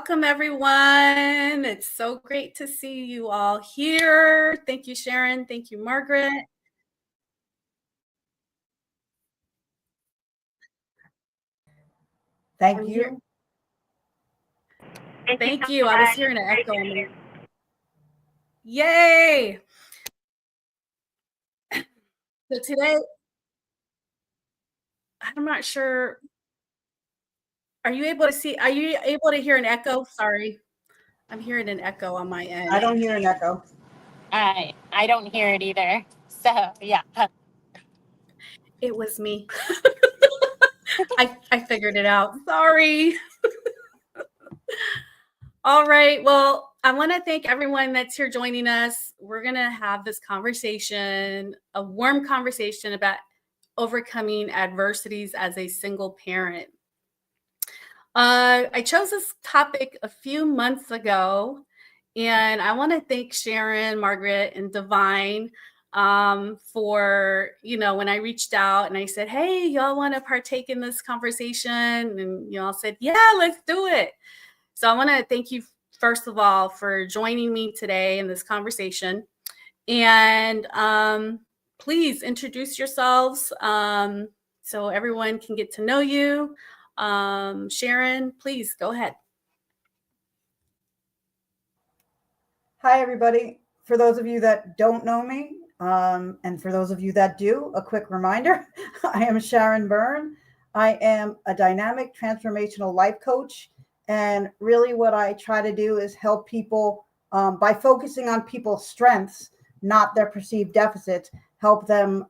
Welcome, everyone. It's so great to see you all here. Thank you, Sharon. Thank you, Margaret. Thank you. Thank you. I was hearing an echo. Yay! So today, I'm not sure. Are you able to hear an echo? Sorry. I'm hearing an echo on my end. I don't hear an echo. I don't hear it either. So yeah. It was me. I figured it out. Sorry. All right. Well, I want to thank everyone that's here joining us. We're going to have this conversation, a warm conversation about overcoming adversities as a single parent. I chose this topic a few months ago, and I want to thank Sharon, Margaret, and Divine for, when I reached out and I said, hey, y'all want to partake in this conversation? And y'all said, yeah, let's do it. So I want to thank you, first of all, for joining me today in this conversation. And please introduce yourselves so everyone can get to know you. Sharon, please go ahead. Hi, everybody. For those of you that don't know me, and for those of you that do, a quick reminder, I am Sharon Byrne. I am a dynamic transformational life coach. And really what I try to do is help people by focusing on people's strengths, not their perceived deficits, help them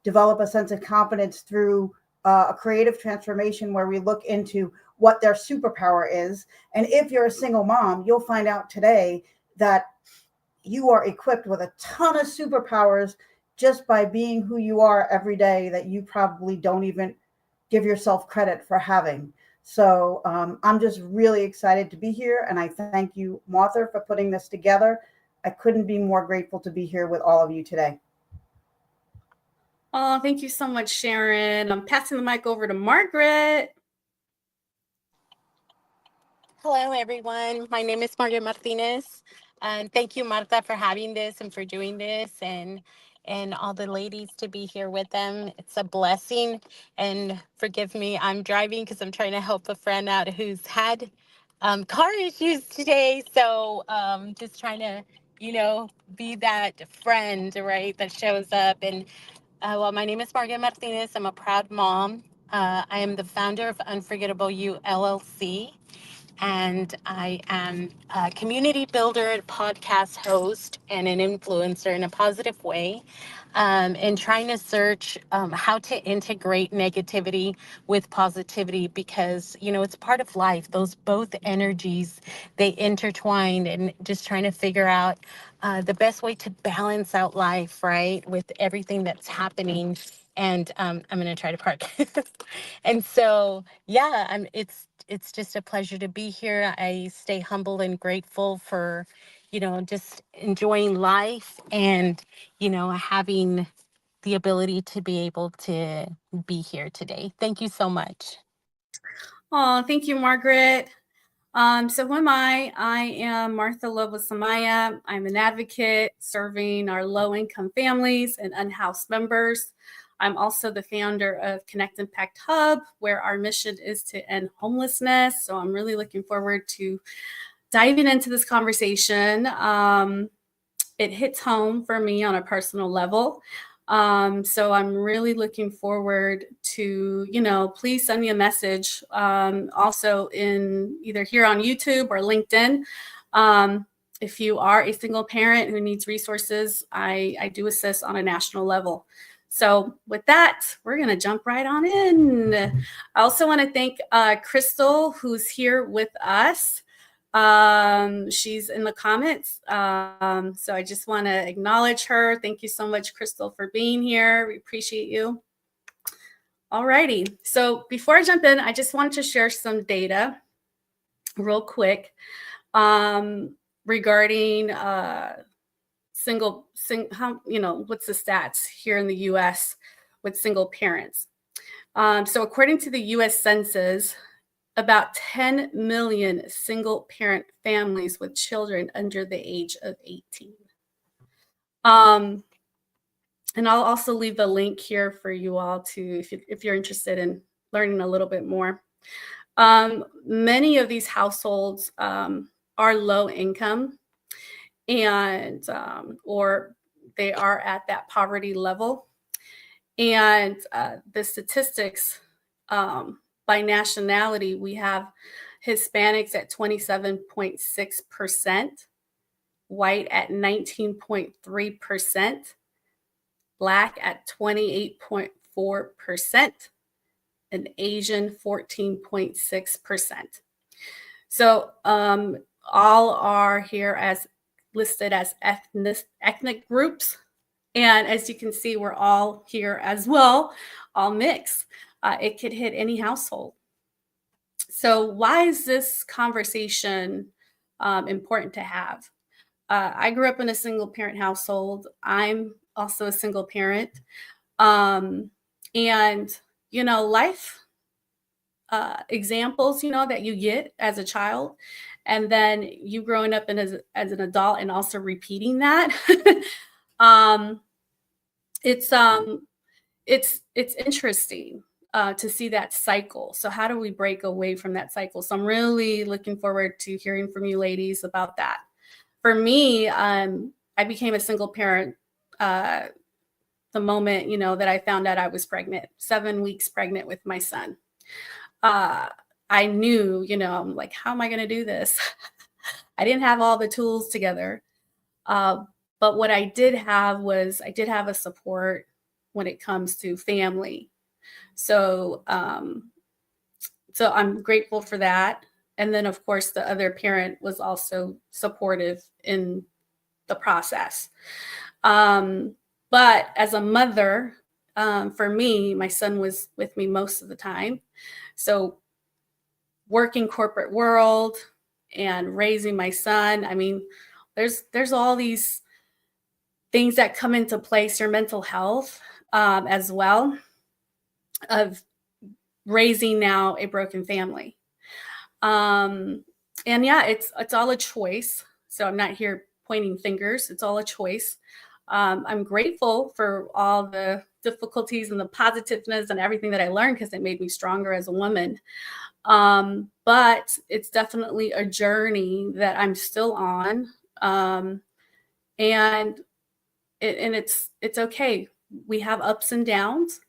develop a sense of confidence through a creative transformation where we look into what their superpower is. And if you're a single mom, you'll find out today that you are equipped with a ton of superpowers just by being who you are every day that you probably don't even give yourself credit for having. So I'm just really excited to be here. And I thank you, Martha, for putting this together. I couldn't be more grateful to be here with all of you today. Oh, thank you so much, Sharon. I'm passing the mic over to Margaret. Hello, everyone. My name is Margaret Martinez. And thank you, Marta, for having this and for doing this and all the ladies to be here with them. It's a blessing. And forgive me, I'm driving because I'm trying to help a friend out who's had car issues today. So just trying to, be that friend, right, that shows up. And well, my name is Margaret Martinez. I'm a proud mom. I am the founder of Unforgettable You LLC. And I am a community builder, podcast host, and an influencer in a positive way. And trying to search how to integrate negativity with positivity because, it's part of life. Those both energies, they intertwine and just trying to figure out the best way to balance out life, right, with everything that's happening. And I'm going to try to park. And so, yeah, it's just a pleasure to be here. I stay humble and grateful for, just enjoying life and, having the ability to be able to be here today. Thank you so much. Oh, thank you, Margaret. So who am I? I am Martha Lovasamaya. I'm an advocate serving our low-income families and unhoused members. I'm also the founder of Connect Impact Hub, where our mission is to end homelessness. So I'm really looking forward to diving into this conversation. It hits home for me on a personal level. So I'm really looking forward to, please send me a message. Also in either here on YouTube or LinkedIn. If you are a single parent who needs resources, I do assist on a national level. So with that, we're going to jump right on in. I also want to thank Crystal, who's here with us. She's in the comments. So I just want to acknowledge her. Thank you so much, Crystal, for being here. We appreciate you. All righty. So before I jump in, I just wanted to share some data real quick regarding what's the stats here in the U.S. with single parents. So according to the U.S. Census, about 10 million single parent families with children under the age of 18. And I'll also leave the link here for you all to, if you're interested in learning a little bit more. Many of these households are low income, and or they are at that poverty level. And the statistics by nationality, we have Hispanics at 27.6%, white at 19.3%, Black at 28.4%, and Asian 14.6%. So all are here as listed as ethnic groups. And as you can see, we're all here as well, all mixed. It could hit any household. So why is this conversation important to have? I grew up in a single parent household. I'm also a single parent. And, life examples, that you get as a child, and then you growing up as an adult and also repeating that. It's interesting to see that cycle. So how do we break away from that cycle? So I'm really looking forward to hearing from you ladies about that. For me, I became a single parent the moment, that I found out I was pregnant, 7 weeks pregnant with my son. I knew, I'm like, how am I going to do this? I didn't have all the tools together. But what I did have was I did have a support when it comes to family. So, so I'm grateful for that. And then, of course, the other parent was also supportive in the process. But as a mother, for me, my son was with me most of the time. So working corporate world and raising my son, I mean, there's all these things that come into place, your mental health as well, of raising now a broken family. And yeah, it's all a choice. So I'm not here pointing fingers. It's all a choice. I'm grateful for all the difficulties and the positiveness and everything that I learned, because it made me stronger as a woman. But it's definitely a journey that I'm still on. And it's okay. We have ups and downs,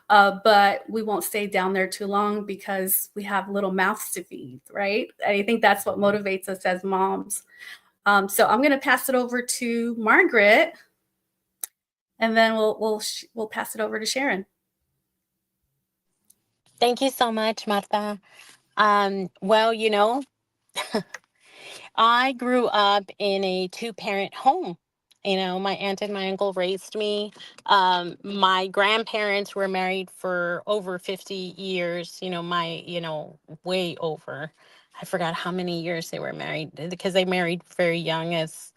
but we won't stay down there too long because we have little mouths to feed, right? I think that's what motivates us as moms. So I'm going to pass it over to Margaret, and then we'll pass it over to Sharon. Thank you so much, Martha. Well, I grew up in a two-parent home. My aunt and my uncle raised me. My grandparents were married for over 50 years, way over. I forgot how many years they were married, because they married very young, as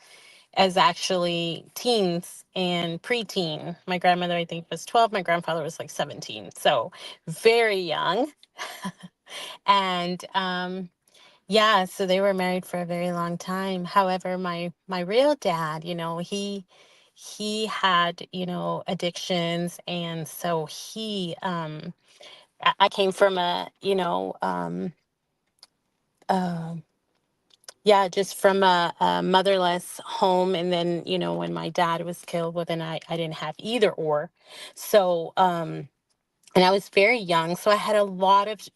actually teens and preteen. My grandmother, I think, was 12. My grandfather was like 17. So very young. And yeah, so they were married for a very long time. However, my real dad, he had, addictions, and so I came from just from a motherless home. And then, when my dad was killed, well, then I didn't have either or. So, and I was very young, so I had a lot of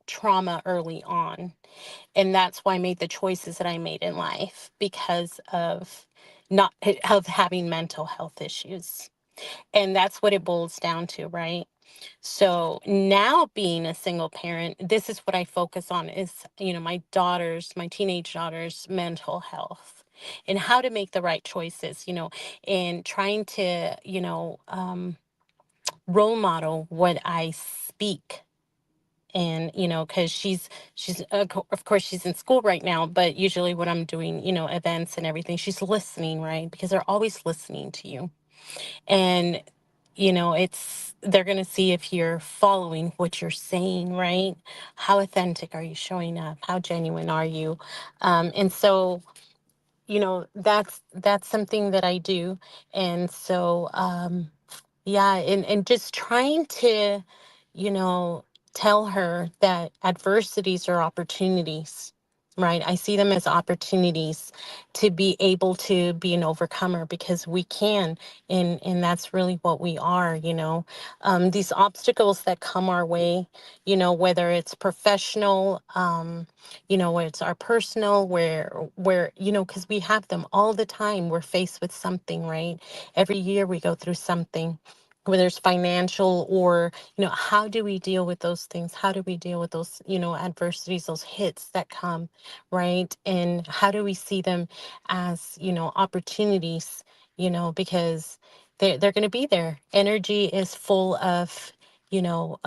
trauma early on. And that's why I made the choices that I made in life, because of not of having mental health issues. And that's what it boils down to, right? So now, being a single parent, this is what I focus on, is, my teenage daughter's mental health, and how to make the right choices, and trying to, role model what I speak. And, because she's of course she's in school right now, but usually when I'm doing, events and everything, she's listening, right? Because they're always listening to you. And they're going to see if you're following what you're saying, right? How authentic are you showing up? How genuine are you? And so, that's something that I do. And so, yeah, and just trying to, you know, tell her that adversities are opportunities, right? I see them as opportunities to be able to be an overcomer, because we can, and that's really what we are, these obstacles that come our way, whether it's professional, where it's our personal, where because we have them all the time. We're faced with something, right? Every year we go through something, whether it's financial, or how do we deal with those things? How do we deal with those adversities, those hits that come, right? And how do we see them as opportunities, because they're going to be there. Energy is full of you know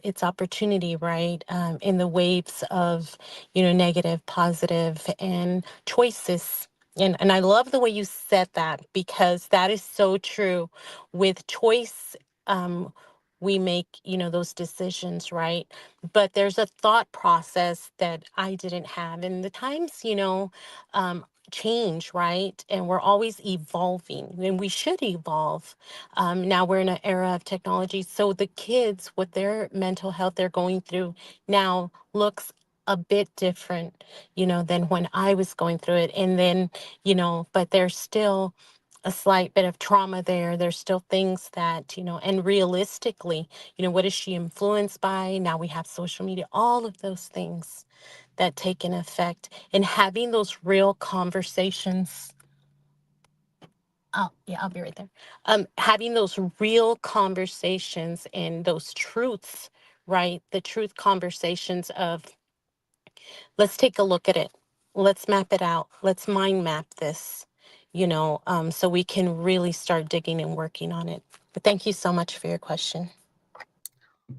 it's opportunity, right? In the waves of negative, positive, and choices. And I love the way you said that, because that is so true. With choice, we make those decisions, right? But there's a thought process that I didn't have, and the times um change, right? And we're always evolving, and we should evolve. Now we're in an era of technology. So the kids, with their mental health they're going through now, looks a bit different, than when I was going through it. And then, but there's still a slight bit of trauma there. There's still things that, and realistically, what is she influenced by? Now we have social media, all of those things that take an effect. And having those real conversations. Oh, yeah, I'll be right there. Having those real conversations and those truths, right? The truth conversations of, let's take a look at it. Let's map it out. Let's mind map this, so we can really start digging and working on it. But thank you so much for your question.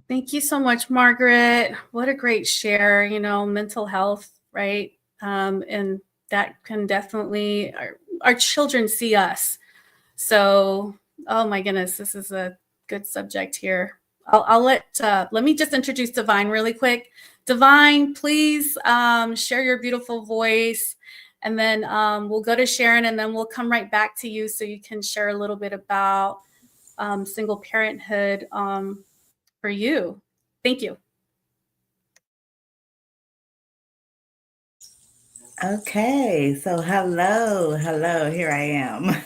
Thank you so much, Margaret. What a great share, mental health, right? And that can definitely, our children see us. So, oh my goodness, this is a good subject here. I'll let me just introduce Divine really quick. Divine, please share your beautiful voice, and then we'll go to Sharon, and then we'll come right back to you so you can share a little bit about single parenthood for you. Thank you. Okay, so hello, here I am.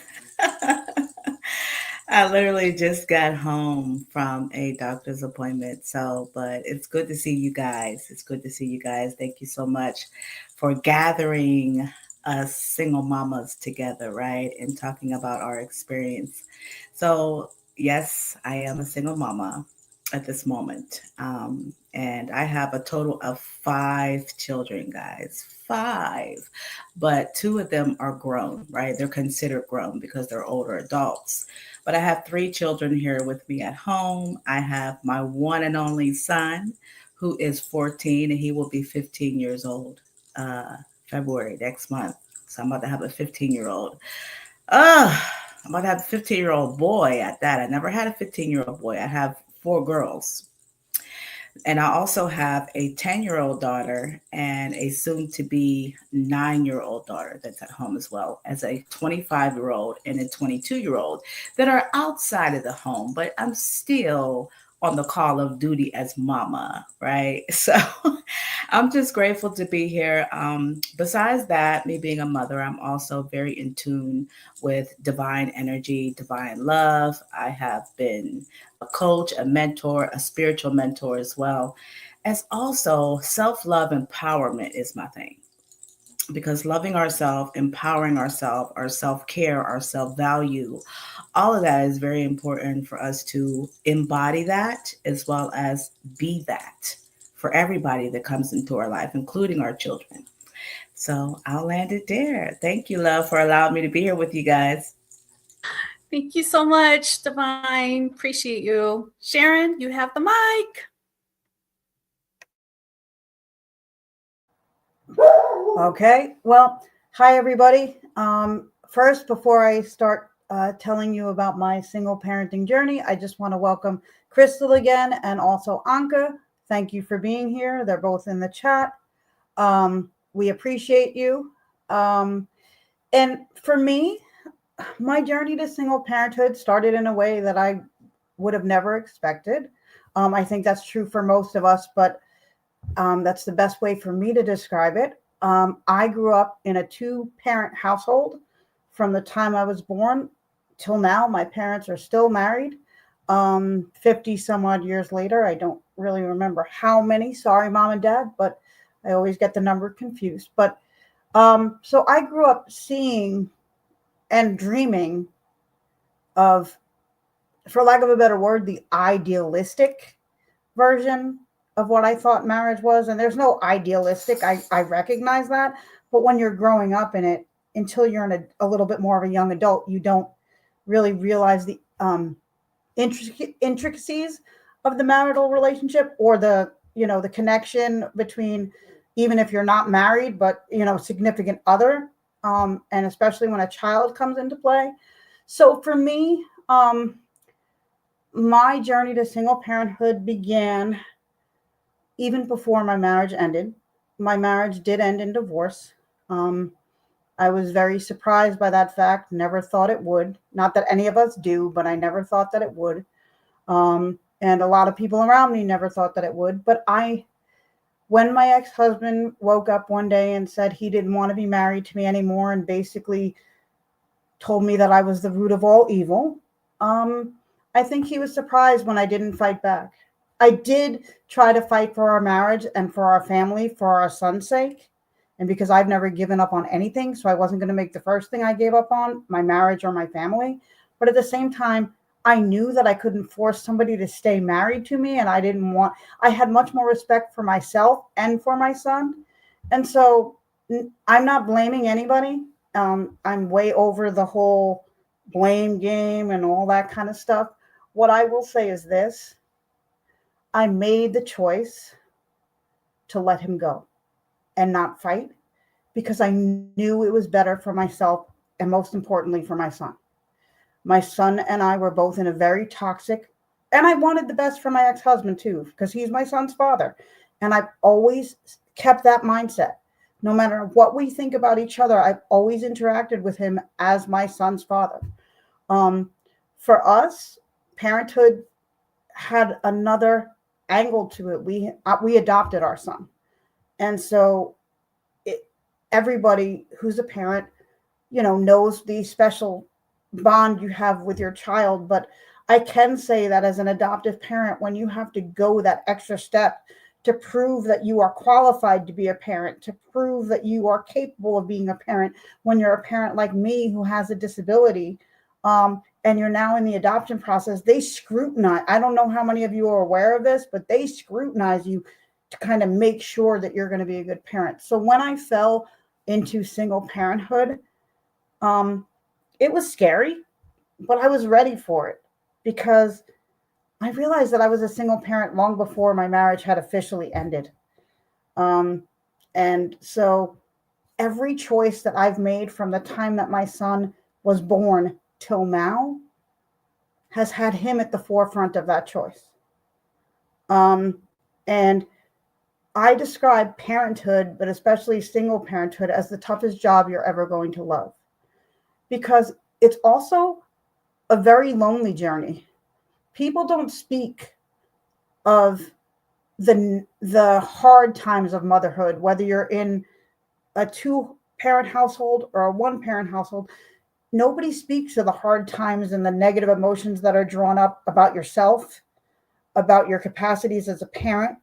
I literally just got home from a doctor's appointment. But it's good to see you guys. It's good to see you guys. Thank you so much for gathering us single mamas together, right? And talking about our experience. So, yes, I am a single mama at this moment. And I have a total of 5 children, guys. 5. But 2 of them are grown, right? They're considered grown because they're older adults. But I have 3 children here with me at home. I have my one and only son, who is 14, and he will be 15 years old February next month. So I'm about to have a 15-year-old. I'm about to have a 15-year-old boy at that. I never had a 15-year-old boy. I have 4 girls. And I also have a 10-year-old daughter and a soon to be 9-year-old daughter that's at home, as well as a 25-year-old and a 22-year-old that are outside of the home, but I'm still on the call of duty as mama, right? So I'm just grateful to be here. Besides that, me being a mother, I'm also very in tune with divine energy, divine love. I have been a coach, a mentor, a spiritual mentor as well. As also self-love empowerment is my thing, because loving ourselves, empowering ourselves, our self-care, our self-value, all of that is very important for us to embody that, as well as be that for everybody that comes into our life, including our children. So I'll land it there. Thank you, love, for allowing me to be here with you guys. Thank you so much, Divine. Appreciate you. Sharon, you have the mic. Okay. Well, hi, everybody. First, before I start telling you about my single parenting journey. I just want to welcome Crystal again and also Anka. Thank you for being here. They're both in the chat. We appreciate you. And for me, my journey to single parenthood started in a way that I would have never expected. I think that's true for most of us, but that's the best way for me to describe it. I grew up in a 2-parent household from the time I was born till now. My parents are still married. 50 some odd years later, I don't really remember how many. Sorry, mom and dad, but I always get the number confused. But so I grew up seeing and dreaming of, for lack of a better word, the idealistic version of what I thought marriage was. And there's no idealistic, I recognize that. But when you're growing up in it, until you're in a little bit more of a young adult, you don't really realize the intricacies of the marital relationship, or the connection between, even if you're not married, but significant other, and especially when a child comes into play. So for me, my journey to single parenthood began even before my marriage ended. My marriage did end in divorce. I was very surprised by that fact. Never thought it would. Not that any of us do, but I never thought that it would. And a lot of people around me never thought that it would. But when my ex-husband woke up one day and said he didn't want to be married to me anymore, and basically told me that I was the root of all evil, I think he was surprised when I didn't fight back. I did try to fight for our marriage and for our family, for our son's sake. And because I've never given up on anything, so I wasn't going to make the first thing I gave up on, my marriage or my family. But at the same time, I knew that I couldn't force somebody to stay married to me. And I had much more respect for myself and for my son. And so I'm not blaming anybody. I'm way over the whole blame game and all that kind of stuff. What I will say is this: I made the choice to let him go and not fight, because I knew it was better for myself, and most importantly for my son. My son and I were both in a very toxic, and I wanted the best for my ex-husband too, because he's my son's father. And I've always kept that mindset. No matter what we think about each other, I've always interacted with him as my son's father. For us, parenthood had another angle to it. We adopted our son. And so everybody who's a parent, knows the special bond you have with your child. But I can say that as an adoptive parent, when you have to go that extra step to prove that you are qualified to be a parent, to prove that you are capable of being a parent, when you're a parent like me who has a disability, and you're now in the adoption process, they scrutinize. I don't know how many of you are aware of this, but they scrutinize you to kind of make sure that you're going to be a good parent. So when I fell into single parenthood, it was scary, but I was ready for it, because I realized that I was a single parent long before my marriage had officially ended. And so every choice that I've made from the time that my son was born till now has had him at the forefront of that choice. And I describe parenthood, but especially single parenthood, as the toughest job you're ever going to love, because it's also a very lonely journey. People don't speak of the hard times of motherhood, whether you're in a 2-parent household or a 1-parent household. Nobody speaks of the hard times and the negative emotions that are drawn up about yourself, about your capacities as a parent,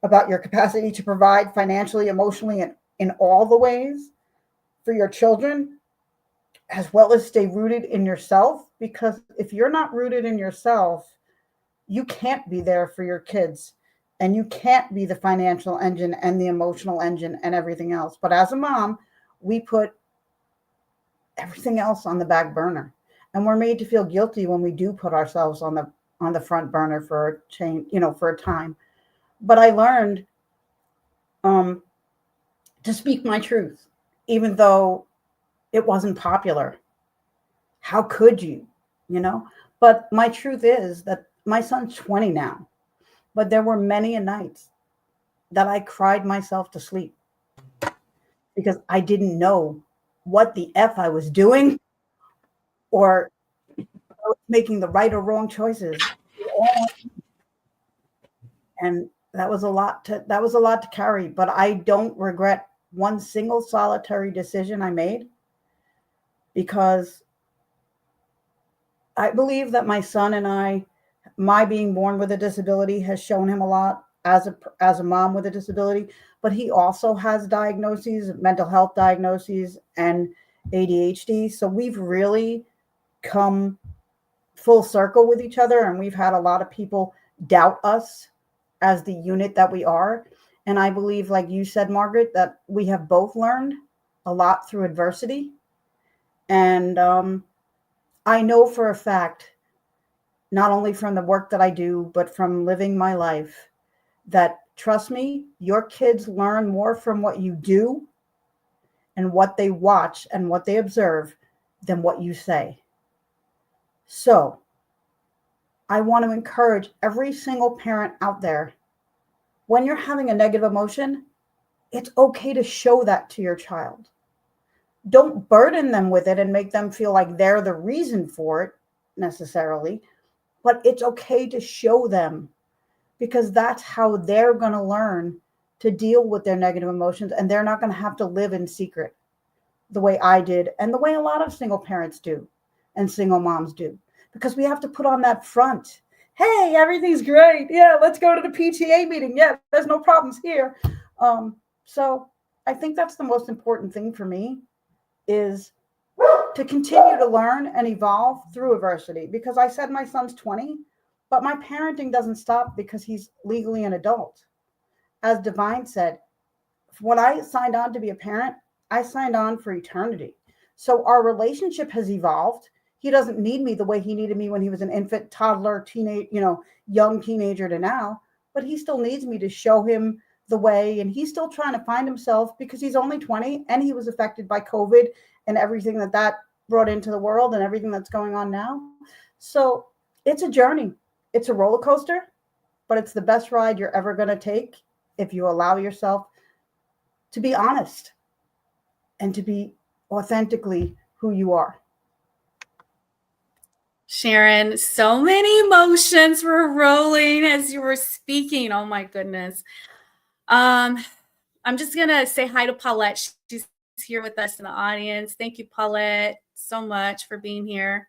about your capacity to provide financially, emotionally, and in all the ways for your children, as well as stay rooted in yourself. Because if you're not rooted in yourself, you can't be there for your kids, and you can't be the financial engine and the emotional engine and everything else. But as a mom, we put everything else on the back burner, and we're made to feel guilty when we do put ourselves on the front burner for a change, for a time. But I learned to speak my truth, even though it wasn't popular. How could you, you know? But my truth is that my son's 20 now, but there were many a nights that I cried myself to sleep because I didn't know what the F I was doing or making the right or wrong choices. And that was a lot to carry, but I don't regret one single solitary decision I made because I believe that my son and my being born with a disability has shown him a lot as a mom with a disability, but he also has diagnoses, mental health diagnoses, and ADHD. So we've really come full circle with each other, and we've had a lot of people doubt us as the unit that we are. And I believe, like you said, Margaret, that we have both learned a lot through adversity. And I know for a fact, not only from the work that I do, but from living my life, that trust me, your kids learn more from what you do and what they watch and what they observe than what you say. So I want to encourage every single parent out there, when you're having a negative emotion, it's okay to show that to your child. Don't burden them with it and make them feel like they're the reason for it necessarily, but it's okay to show them because that's how they're going to learn to deal with their negative emotions, and they're not going to have to live in secret the way I did and the way a lot of single parents do and single moms do, because we have to put on that front. Hey, everything's great. Yeah, let's go to the PTA meeting. Yeah, there's no problems here. So I think that's the most important thing for me, is to continue to learn and evolve through adversity. Because I said my son's 20, but my parenting doesn't stop because he's legally an adult. As Divine said, when I signed on to be a parent, I signed on for eternity. So our relationship has evolved. He doesn't need me the way he needed me when he was an infant, toddler, teenage, young teenager to now, but he still needs me to show him the way. And he's still trying to find himself because he's only 20 and he was affected by COVID and everything that brought into the world and everything that's going on now. So it's a journey. It's a roller coaster, but it's the best ride you're ever going to take if you allow yourself to be honest and to be authentically who you are. Sharon, so many emotions were rolling as you were speaking. Oh my goodness. I'm just gonna say hi to Paulette. She's here with us in the audience. Thank you, Paulette, so much for being here.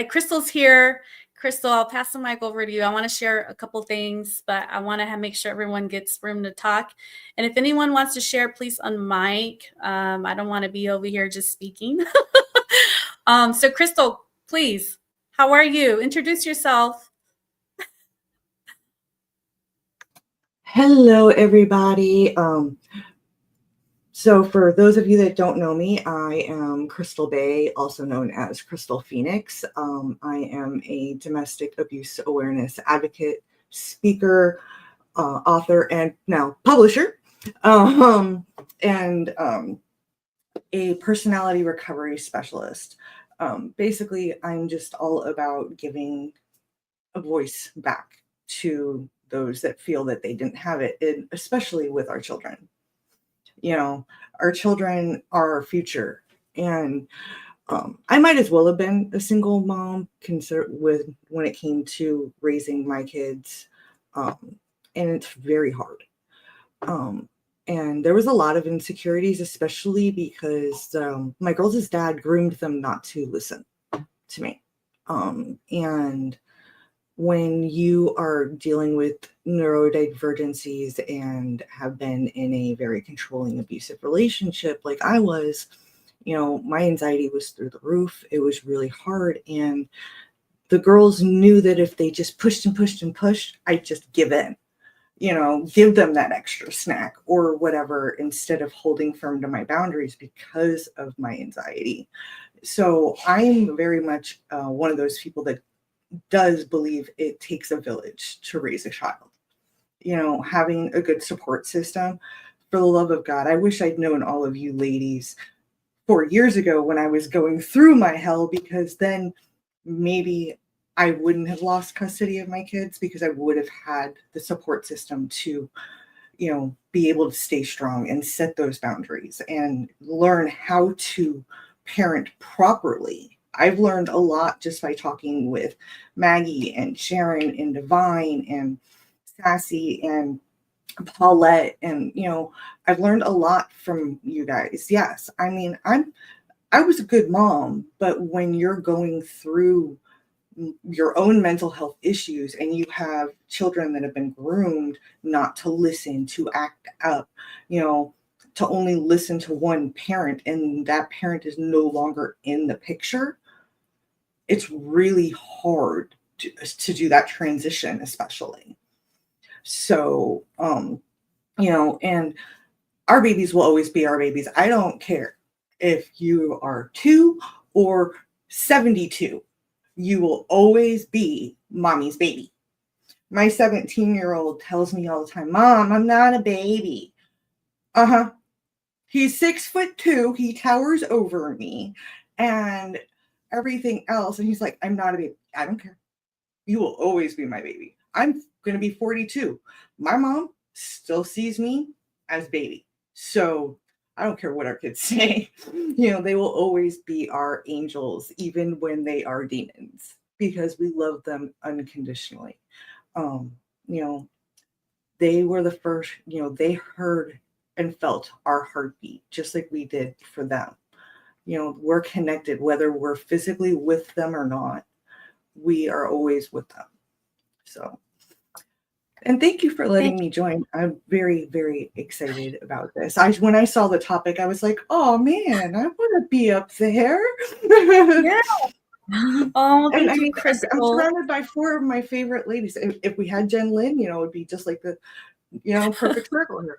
Crystal's here. Crystal, I'll pass the mic over to you. I want to share a couple things, but I want to make sure everyone gets room to talk. And if anyone wants to share, please unmic. I don't want to be over here just speaking. So Crystal, please, how are you? Introduce yourself. Hello, everybody. So for those of you that don't know me, I am Crystal Bay, also known as Crystal Phoenix. I am a domestic abuse awareness advocate, speaker, author, and now publisher, and a personality recovery specialist. Basically, I'm just all about giving a voice back to those that feel that they didn't have it, and especially with our children. Our children are our future. And I might as well have been a single mom when it came to raising my kids. And it's very hard. And there was a lot of insecurities, especially because my girls' dad groomed them not to listen to me. And when you are dealing with neurodivergencies and have been in a very controlling, abusive relationship like I was, my anxiety was through the roof. It was really hard. And the girls knew that if they just pushed and pushed and pushed, I'd just give in, give them that extra snack or whatever, instead of holding firm to my boundaries because of my anxiety. So I'm very much one of those people that does believe it takes a village to raise a child. Having a good support system for the love of God, I wish I'd known all of you ladies 4 years ago when I was going through my hell, because then maybe I wouldn't have lost custody of my kids, because I would have had the support system to, be able to stay strong and set those boundaries and learn how to parent properly. I've learned a lot just by talking with Maggie and Sharon and Divine and Sassy and Paulette, and I've learned a lot from you guys. Yes, I mean, I was a good mom, but when you're going through your own mental health issues and you have children that have been groomed not to listen, to act up, to only listen to one parent, and that parent is no longer in the picture, it's really hard to do that transition, especially. So, and our babies will always be our babies. I don't care if you are 2 or 72. You will always be mommy's baby. My 17-year-old tells me all the time, Mom, I'm not a baby. Uh-huh. He's 6'2". He towers over me and everything else. And he's like, I'm not a baby. I don't care. You will always be my baby. I'm going to be 42. My mom still sees me as baby. So I don't care what our kids say. They will always be our angels, even when they are demons, because we love them unconditionally. They were the first, they heard and felt our heartbeat, just like we did for them. We're connected, whether we're physically with them or not. We are always with them. So, and thank you for letting me join. I'm very, very excited about this. When I saw the topic, I was like, oh man, I want to be up there. Yeah. Oh, thank you, Crystal. I'm surrounded by 4 of my favorite ladies. If we had Jen Lynn, it would be just like the, perfect circle here.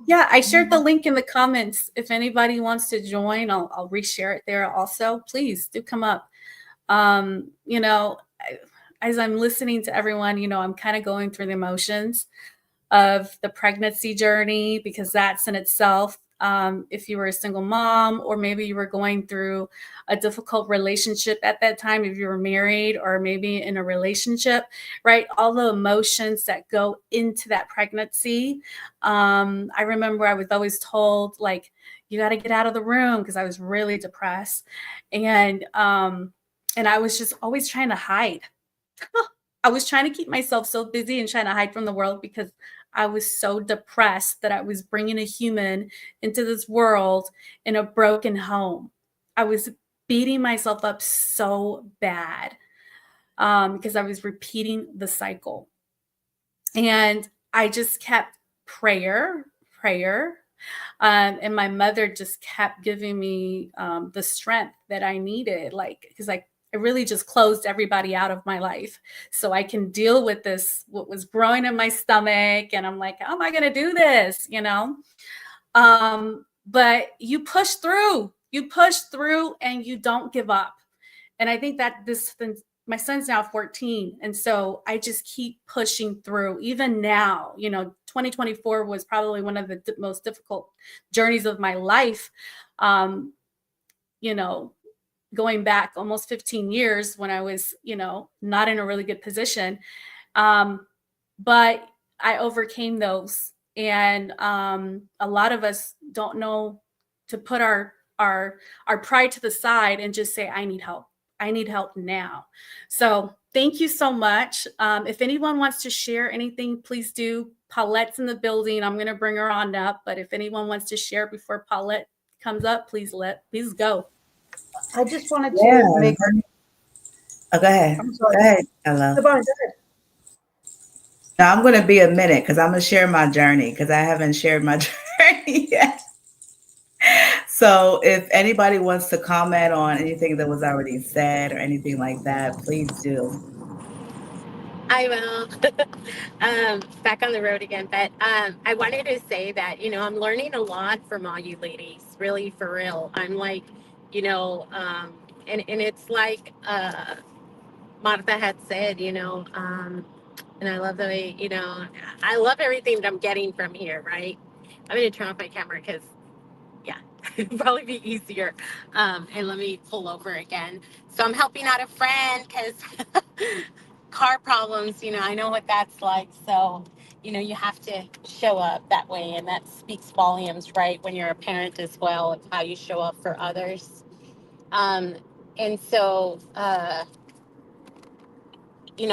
Yeah, I shared the link in the comments. If anybody wants to join, I'll reshare it there also. Please do come up. As I'm listening to everyone, I'm kind of going through the emotions of the pregnancy journey, because that's in itself, if you were a single mom, or maybe you were going through a difficult relationship at that time, if you were married or maybe in a relationship, right? All the emotions that go into that pregnancy. I remember I was always told, like, you got to get out of the room, because I was really depressed. And I was just always trying to hide. I was trying to keep myself so busy and trying to hide from the world, because I was so depressed that I was bringing a human into this world in a broken home. I was beating myself up so bad, because I was repeating the cycle. And I just kept prayer. And my mother just kept giving me the strength that I needed, because I really just closed everybody out of my life so I can deal with this, what was growing in my stomach. And I'm like, how am I going to do this? But you push through, and you don't give up. And I think that my son's now 14. And so I just keep pushing through. Even now, 2024 was probably one of the most difficult journeys of my life. Going back almost 15 years when I was, not in a really good position. But I overcame those. And a lot of us don't know to put our pride to the side and just say, I need help. I need help now. So thank you so much. If anyone wants to share anything, please do. Paulette's in the building. I'm going to bring her on up. But if anyone wants to share before Paulette comes up, please go. I just wanted to make. Oh, go ahead. I'm sorry. Go ahead, Ella. Go ahead. No, I'm going to be a minute, because I'm going to share my journey, because I haven't shared my journey yet. So if anybody wants to comment on anything that was already said or anything like that, please do. I will. Back on the road again. But I wanted to say that, I'm learning a lot from all you ladies, really, for real. I'm like, and it's like Martha had said, and I love the way, I love everything that I'm getting from here, right? I'm going to turn off my camera because, yeah, it'd probably be easier. And let me pull over again. So I'm helping out a friend because car problems, I know what that's like. So, you have to show up that way. And that speaks volumes, right? When you're a parent as well, of how you show up for others. Um, and so,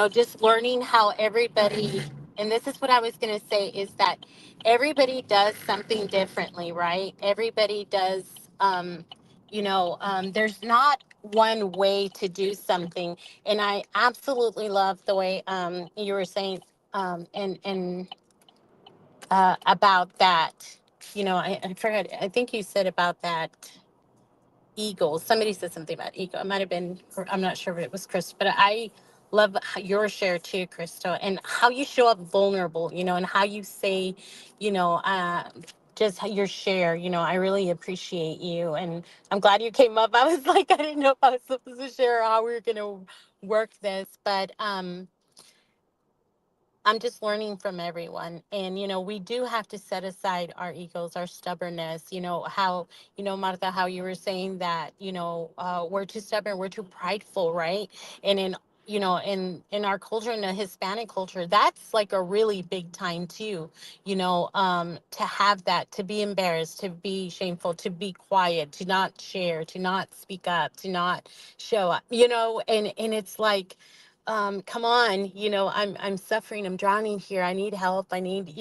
just learning how everybody, and this is what I was going to say, is that everybody does something differently, right? Everybody does, there's not one way to do something. And I absolutely love the way you were saying, and about that, I forgot, I think you said about that eagles. Somebody said something about eagle. It might have been, I'm not sure if it was Chris, but I love your share too, Crystal, and how you show up vulnerable, and how you say, you know, uh, just your share, I really appreciate you. And I'm glad you came up. I was like, I didn't know if I was supposed to share or how we were going to work this, but, I'm just learning from everyone. And, we do have to set aside our egos, our stubbornness, how, Martha, how you were saying that, we're too stubborn, we're too prideful, right? And in our culture, in the Hispanic culture, that's like a really big time too, to have that, to be embarrassed, to be shameful, to be quiet, to not share, to not speak up, to not show up, and it's like, come on, I'm suffering, I'm drowning here, I need help, I need,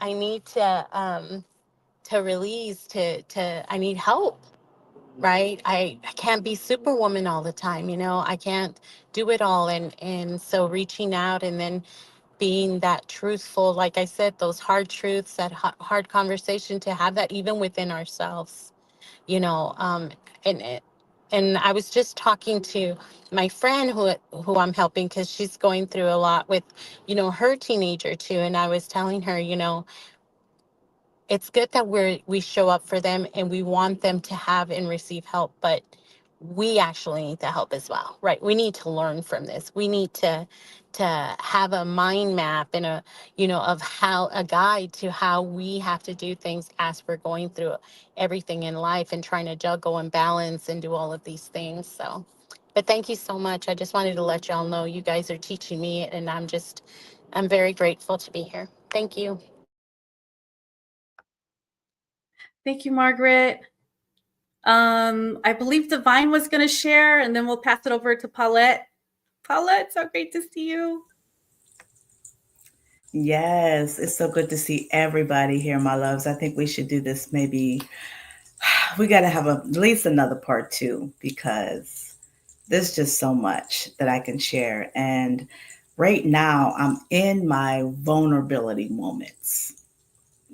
I need to release, I need help, right? I can't be superwoman all the time, I can't do it all. And so reaching out, and then being that truthful, like I said, those hard truths, that hard conversation, to have that even within ourselves, you know and and I was just talking to my friend who I'm helping, because she's going through a lot with her teenager too, and I was telling her, it's good that we show up for them and we want them to have and receive help, but we actually need the help as well, right? We need to learn from this. We need to have a mind map and of how, a guide to how we have to do things as we're going through everything in life and trying to juggle and balance and do all of these things. So, but thank you so much. I just wanted to let y'all know you guys are teaching me, and I'm very grateful to be here. Thank you. Thank you, Margaret. I believe Divine was going to share, and then we'll pass it over to Paulette. Paulette, so great to see you. Yes, it's so good to see everybody here, my loves. I think we should do this maybe. We got to have at least another part two, because there's just so much that I can share. And right now, I'm in my vulnerability moments.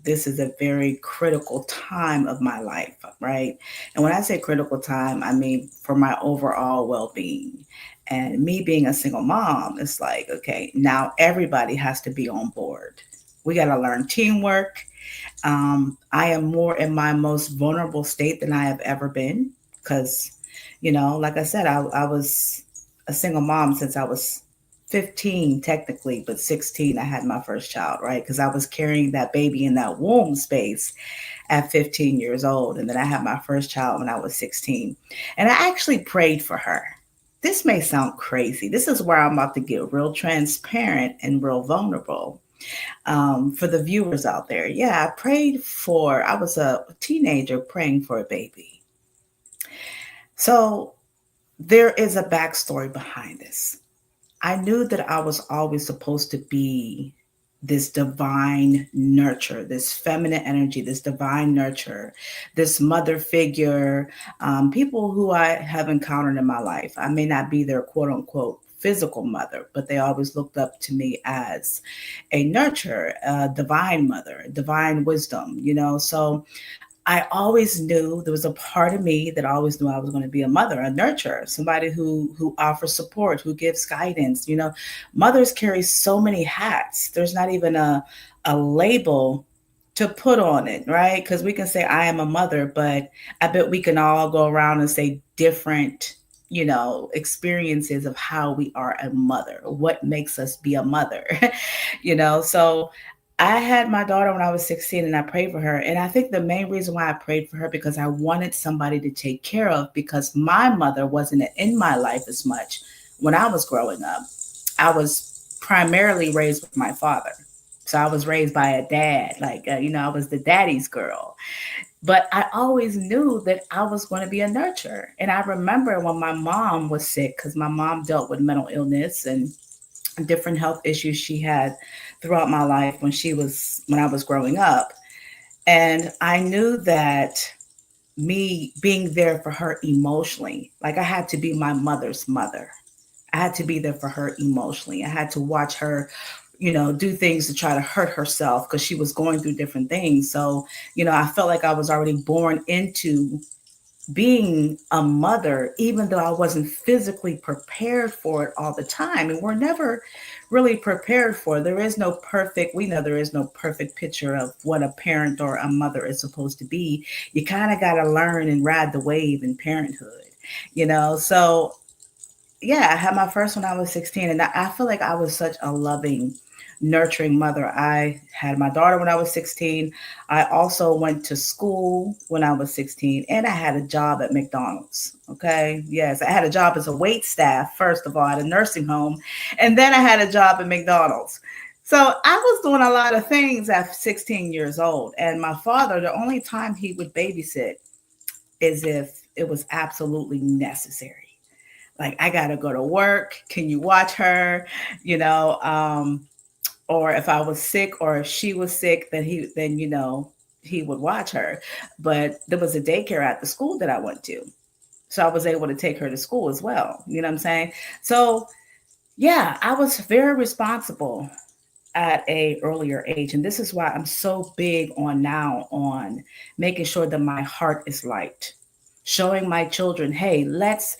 This is a very critical time of my life, right? And when I say critical time, I mean for my overall well-being. And me being a single mom, it's like, okay, now everybody has to be on board. We got to learn teamwork. I am more in my most vulnerable state than I have ever been, because, like I said, I was a single mom since I was 15 technically, but 16 I had my first child, right? Because I was carrying that baby in that womb space at 15 years old, and then I had my first child when I was 16, and I actually prayed for her. This may sound crazy. This is where I'm about to get real transparent and real vulnerable. For the viewers out there, yeah, I was a teenager praying for a baby. So there is a backstory behind this. I knew that I was always supposed to be this divine nurture, this feminine energy, this divine nurture, this mother figure, people who I have encountered in my life. I may not be their quote unquote physical mother, but they always looked up to me as a nurture, a divine mother, divine wisdom, So I always knew there was a part of me that always knew I was going to be a mother, a nurturer, somebody who offers support, who gives guidance. Mothers carry so many hats. There's not even a label to put on it, right? Because we can say I am a mother, but I bet we can all go around and say different, experiences of how we are a mother, what makes us be a mother, So I had my daughter when I was 16 and I prayed for her. And I think the main reason why I prayed for her because I wanted somebody to take care of because my mother wasn't in my life as much when I was growing up. I was primarily raised with my father. So I was raised by a dad, like, I was the daddy's girl. But I always knew that I was going to be a nurturer. And I remember when my mom was sick, because my mom dealt with mental illness and different health issues she had throughout my life when I was growing up. And I knew that me being there for her emotionally, like I had to be my mother's mother. I had to be there for her emotionally. I had to watch her, do things to try to hurt herself because she was going through different things. So, I felt like I was already born into being a mother, even though I wasn't physically prepared for it all the time. And we're never really prepared for it. We know there is no perfect picture of what a parent or a mother is supposed to be. You kind of got to learn and ride the wave in parenthood, So yeah, I had my first when I was 16, and I feel like I was such a loving, nurturing mother. I had my daughter when I was 16. I also went to school when I was 16, and I had a job at McDonald's. Okay. Yes, I had a job as a wait staff, first of all, at a nursing home, and then I had a job at McDonald's. So I was doing a lot of things at 16 years old. And my father, the only time he would babysit is if it was absolutely necessary, like I gotta go to work. Can you watch her? You know, or if I was sick or if she was sick, he would watch her. But there was a daycare at the school that I went to. So I was able to take her to school as well. You know what I'm saying? So yeah, I was very responsible at a earlier age. And this is why I'm so big on making sure that my heart is light, showing my children, hey, let's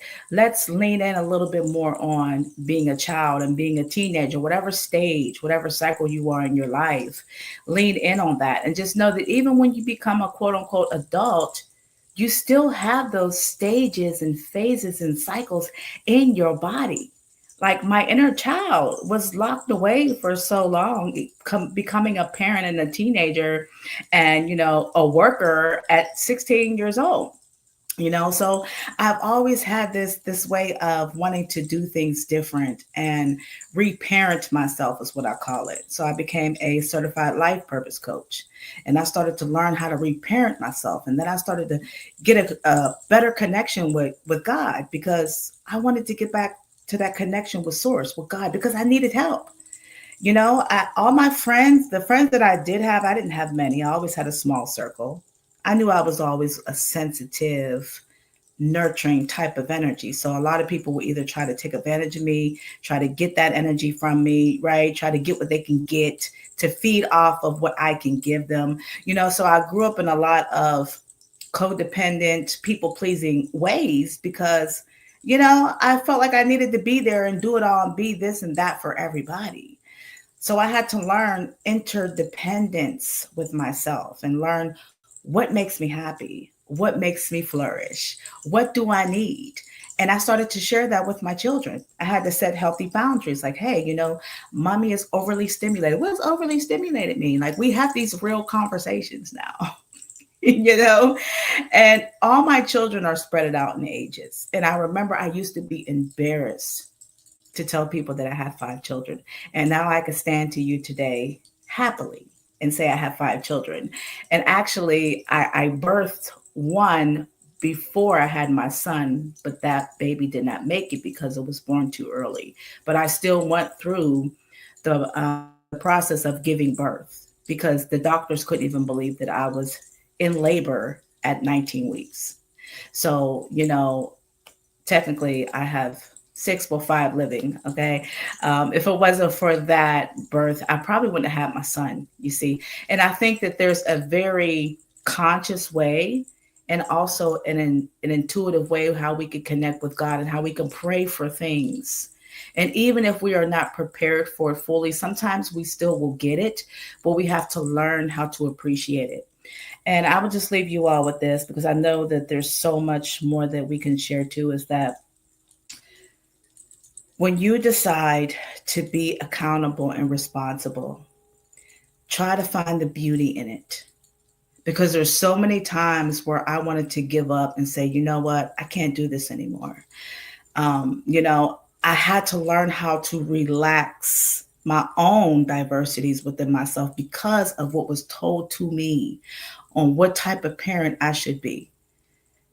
lean in a little bit more on being a child and being a teenager, whatever stage, whatever cycle you are in your life. Lean in on that and just know that even when you become a quote unquote adult, you still have those stages and phases and cycles in your body. Like my inner child was locked away for so long, becoming a parent and a teenager and, a worker at 16 years old. So I've always had this way of wanting to do things different and reparent myself is what I call it. So I became a certified life purpose coach, and I started to learn how to reparent myself, and then I started to get a better connection with God, because I wanted to get back to that connection with source, with God, because I needed help. All my friends, the friends that I did have, I didn't have many. I always had a small circle. I knew I was always a sensitive, nurturing type of energy. So a lot of people will either try to take advantage of me, try to get that energy from me, right? Try to get what they can get to feed off of what I can give them. So I grew up in a lot of codependent, people pleasing ways because, I felt like I needed to be there and do it all and be this and that for everybody. So I had to learn interdependence with myself and learn what makes me happy, what makes me flourish, what do I need? And I started to share that with my children. I had to set healthy boundaries like, hey, mommy is overly stimulated. What does overly stimulated mean? Like we have these real conversations now. And all my children are spread out in ages. And I remember I used to be embarrassed to tell people that I have 5 children. And now I can stand to you today happily and say I have 5 children. And actually, I birthed one before I had my son, but that baby did not make it because it was born too early. But I still went through the process of giving birth because the doctors couldn't even believe that I was in labor at 19 weeks. So, technically I have 6, well, 5 living. Okay. If it wasn't for that birth, I probably wouldn't have had my son, you see. And I think that there's a very conscious way and also an intuitive way of how we can connect with God and how we can pray for things. And even if we are not prepared for it fully, sometimes we still will get it, but we have to learn how to appreciate it. And I will just leave you all with this because I know that there's so much more that we can share too, is that when you decide to be accountable and responsible, try to find the beauty in it. Because there's so many times where I wanted to give up and say, you know what, I can't do this anymore. I had to learn how to relax my own diversities within myself because of what was told to me on what type of parent I should be.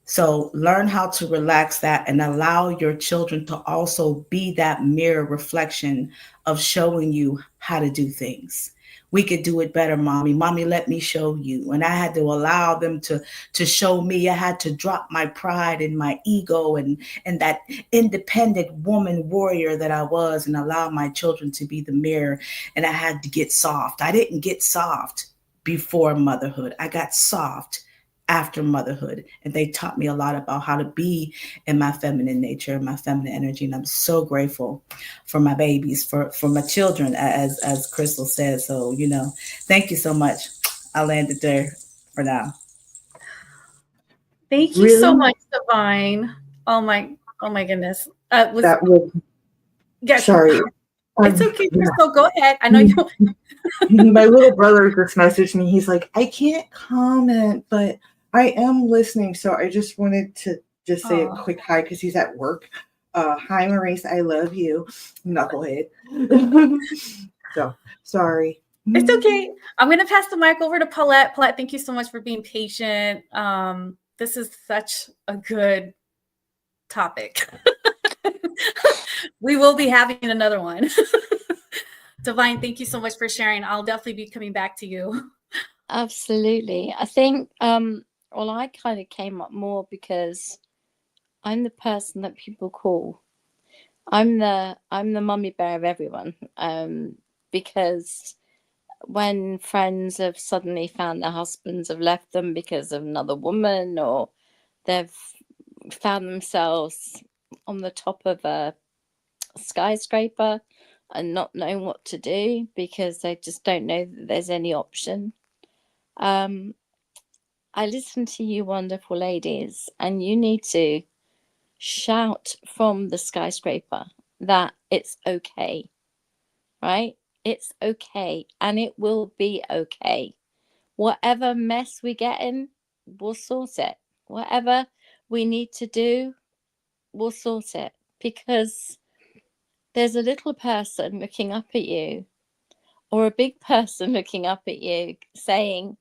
So learn how to relax that and allow your children to also be that mirror reflection of showing you how to do things. We could do it better, mommy. Mommy, let me show you. And I had to allow them to show me. I had to drop my pride and my ego and that independent woman warrior that I was and allow my children to be the mirror. And I had to get soft. I didn't get soft before motherhood. I got soft after motherhood, and they taught me a lot about how to be in my feminine nature and my feminine energy. And I'm so grateful for my babies, for my children, as Crystal said. So, thank you so much. I'll land it there for now. Thank you so much, Divine. Oh my goodness. That was yes. sorry. It's okay, Crystal. Go ahead. I know you. My little brother just messaged me. He's like, I can't comment, but I am listening. So I just wanted to just say a quick hi because he's at work. Hi, Maurice. I love you. Knucklehead. So sorry. It's okay. I'm going to pass the mic over to Paulette. Paulette, thank you so much for being patient. This is such a good topic. We will be having another one. Divine, thank you so much for sharing. I'll definitely be coming back to you. Absolutely. I think, I kind of came up more because I'm the person that people call. I'm the mummy bear of everyone. Because when friends have suddenly found their husbands have left them because of another woman, or they've found themselves on the top of a skyscraper and not knowing what to do because they just don't know that there's any option. I listen to you wonderful ladies, and you need to shout from the skyscraper that it's okay, right? It's okay, and it will be okay. Whatever mess we get in, we'll sort it. Whatever we need to do, we'll sort it, because there's a little person looking up at you, or a big person looking up at you saying,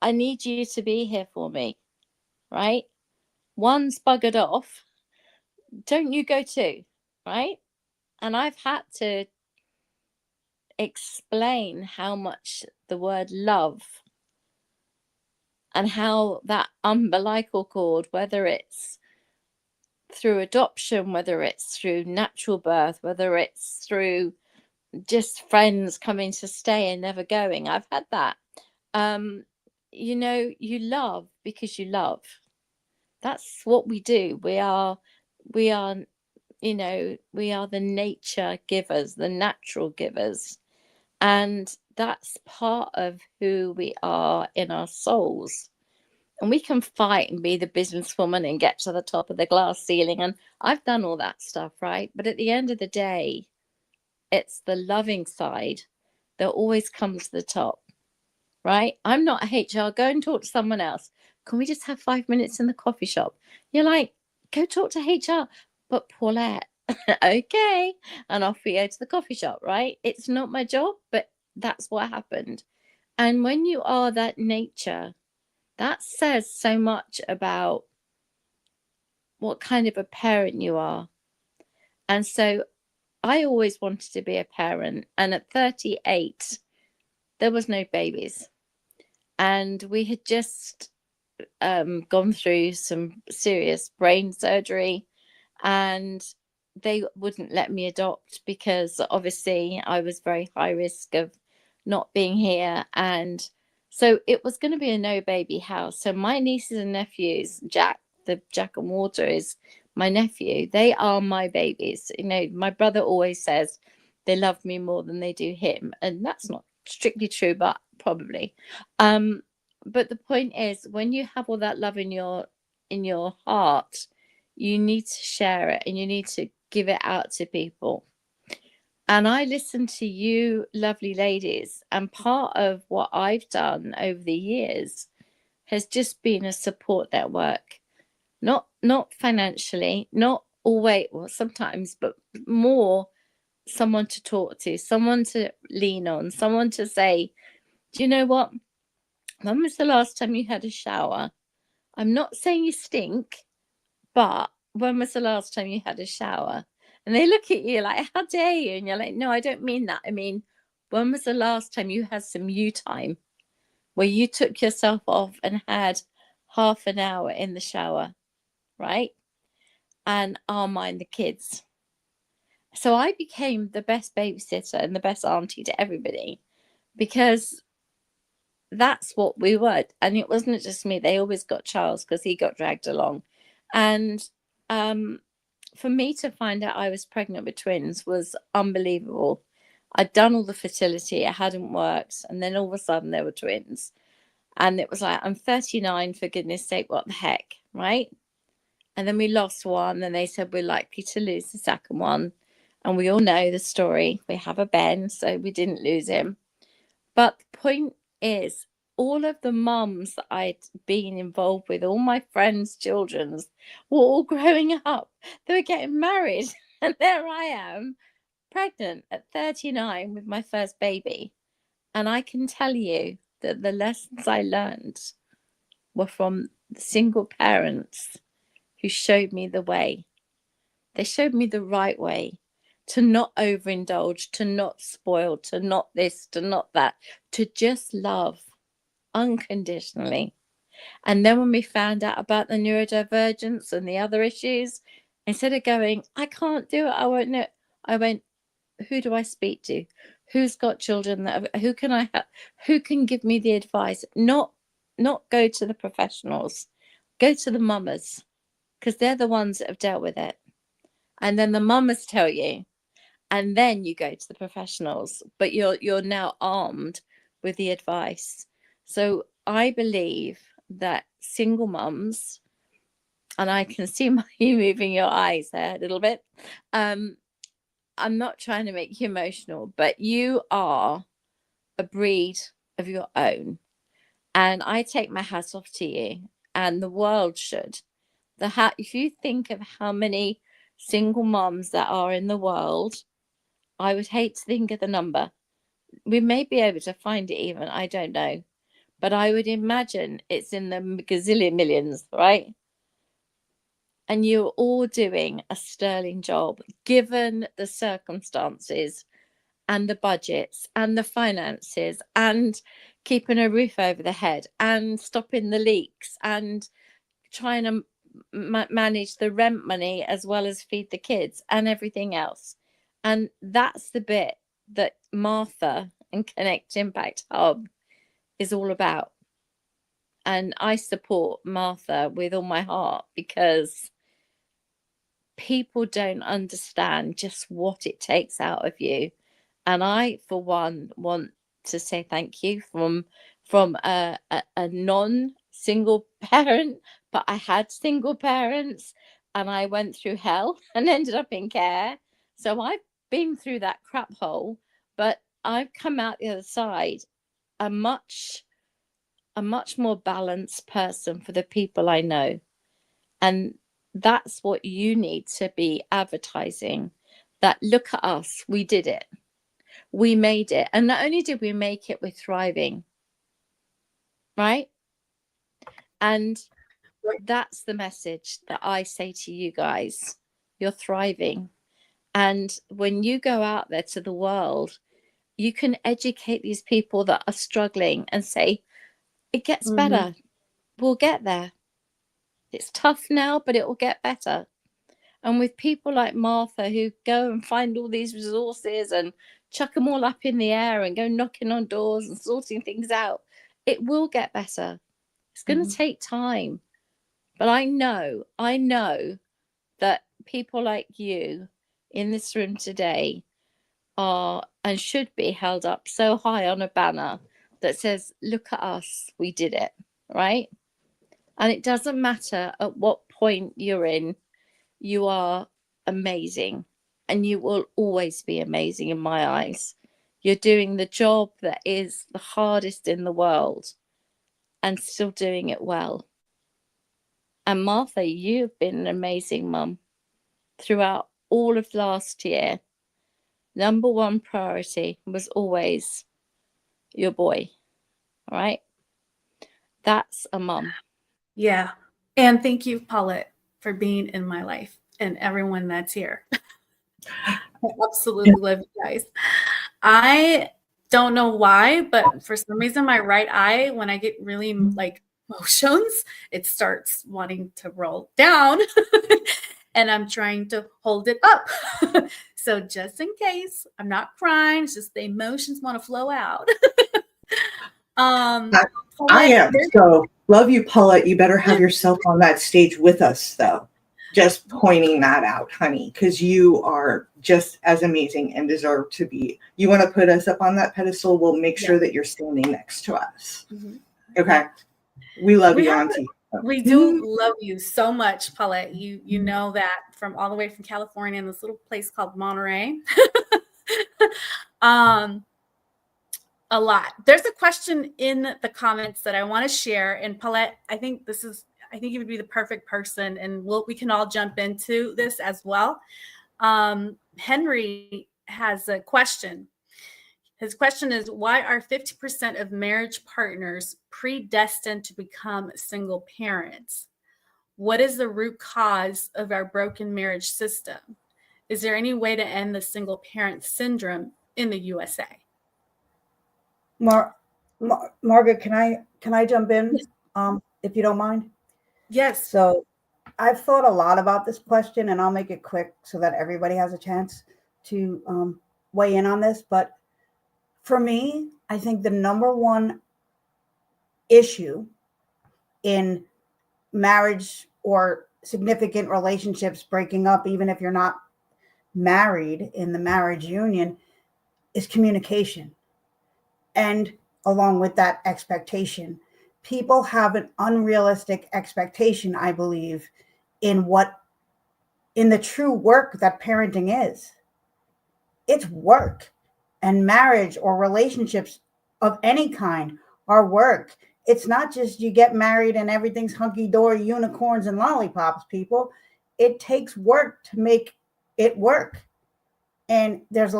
I need you to be here for me, right? One's buggered off. Don't you go too, right? And I've had to explain how much the word love and how that umbilical cord, whether it's through adoption, whether it's through natural birth, whether it's through just friends coming to stay and never going, I've had that. You love because you love. That's what we do. We are we are the nature givers, the natural givers, and that's part of who we are in our souls. And we can fight and be the businesswoman and get to the top of the glass ceiling, and I've done all that stuff, right? But at the end of the day, it's the loving side that always comes to the top, right? I'm not a HR. Go and talk to someone else. Can we just have 5 minutes in the coffee shop? You're like, go talk to HR. But Paulette, okay. And off we go to the coffee shop, right? It's not my job, but that's what happened. And when you are that nature, that says so much about what kind of a parent you are. And so I always wanted to be a parent. And at 38, there was no babies. And we had just gone through some serious brain surgery, and they wouldn't let me adopt because obviously I was very high risk of not being here. And so it was going to be a no baby house. So my nieces and nephews, Jack and Water is my nephew. They are my babies. My brother always says they love me more than they do him. And that's not strictly true, but probably. But the point is, when you have all that love in your heart, you need to share it and you need to give it out to people. And I listen to you lovely ladies, and part of what I've done over the years has just been a support network, not financially, not always, well, sometimes, but more someone to talk to, someone to lean on, someone to say, do you know what? When was the last time you had a shower? I'm not saying you stink, but when was the last time you had a shower? And they look at you like, how dare you? And you're like, no, I don't mean that. I mean, when was the last time you had some you time where you took yourself off and had half an hour in the shower, right? And I'll mind the kids. So I became the best babysitter and the best auntie to everybody, because that's what we were. And it wasn't just me. They always got Charles because he got dragged along. And for me to find out I was pregnant with twins was unbelievable. I'd done all the fertility, it hadn't worked. And then all of a sudden there were twins. And it was like, I'm 39, for goodness sake, what the heck, right? And then we lost one, and they said we're likely to lose the second one. And we all know the story. We have a Ben, so we didn't lose him. But the point is, all of the mums that I'd been involved with, all my friends' children's, were all growing up. They were getting married. And there I am, pregnant at 39 with my first baby. And I can tell you that the lessons I learned were from the single parents who showed me the way. They showed me the right way, to not overindulge, to not spoil, to not this, to not that, to just love unconditionally. And then when we found out about the neurodivergence and the other issues, instead of going, I can't do it, I won't know, I went, who do I speak to? Who's got children that who can I help? Who can give me the advice? Not go to the professionals, go to the mamas, because they're the ones that have dealt with it. And then the mamas tell you, and then you go to the professionals, but you're now armed with the advice. So I believe that single mums, and I can see you moving your eyes there a little bit. I'm not trying to make you emotional, but you are a breed of your own. And I take my hat off to you, and the world should. If you think of how many single moms that are in the world, I would hate to think of the number. We may be able to find it even, I don't know. But I would imagine it's in the gazillion millions, right? And you're all doing a sterling job, given the circumstances and the budgets and the finances and keeping a roof over the head and stopping the leaks and trying to manage the rent money as well as feed the kids and everything else. And that's the bit that Martha and Connect Impact Hub is all about. And I support Martha with all my heart, because people don't understand just what it takes out of you. And I, for one, want to say thank you from a non-single parent, but I had single parents, and I went through hell and ended up in care. So I've been through that crap hole, but I've come out the other side a much more balanced person for the people I know. And that's what you need to be advertising, that look at us, we did it. We made it. And not only did we make it, we're thriving. Right? And that's the message that I say to you guys. You're thriving. And when you go out there to the world, you can educate these people that are struggling and say, it gets better. We'll get there. It's tough now, but it will get better. And with people like Martha, who go and find all these resources and chuck them all up in the air and go knocking on doors and sorting things out, it will get better. It's going to take time. But I know that people like you in this room today are and should be held up so high on a banner that says, look at us, we did it, right? And it doesn't matter at what point you're in, you are amazing. and you will always be amazing in my eyes. You're doing the job that is the hardest in the world and still doing it well. And Martha, you've been an amazing mum throughout all of last year. Number one priority was always your boy. All right. That's a mum. Yeah. And thank you, Paulette, for being in my life and everyone that's here. I absolutely love you guys. I don't know why, but for some reason, my right eye, when I get really like emotions, it starts wanting to roll down and I'm trying to hold it up. So just in case, I'm not crying, it's just the emotions want to flow out. I Paulette, am. So love you, Paulette. You better have yourself on that stage with us, though. Just pointing that out, honey, because you are just as amazing and deserve to be. You want to put us up on that pedestal? We'll make sure that you're standing next to us. Okay. We love you, Auntie. We do love you so much, Paulette. You know that from all the way from California in this little place called Monterey. A lot. There's a question in the comments that I want to share, and Paulette, I think you would be the perfect person, and we can all jump into this as well. Henry has a question. His question is, why are 50% of marriage partners predestined to become single parents? What is the root cause of our broken marriage system? Is there any way to end the single parent syndrome in the USA? Margaret, can I jump in, if you don't mind? Yes. So I've thought a lot about this question, and I'll make it quick so that everybody has a chance to weigh in on this. But for me, I think the number one issue in marriage or significant relationships breaking up, even if you're not married in the marriage union, is communication. And along with that, expectation. People have an unrealistic expectation, I believe, in the true work that parenting is. It's work, and marriage or relationships of any kind are work. It's not just you get married and everything's hunky-dory, unicorns and lollipops, people. It takes work to make it work. And there's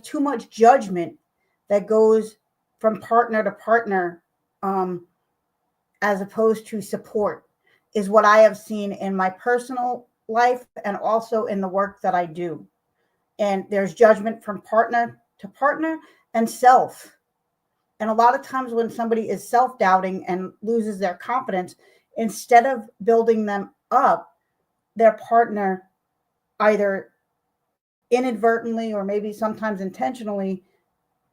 too much judgment that goes from partner to partner, as opposed to support, is what I have seen in my personal life and also in the work that I do. And there's judgment from partner to partner and self. And a lot of times when somebody is self-doubting and loses their confidence, instead of building them up, their partner either inadvertently or maybe sometimes intentionally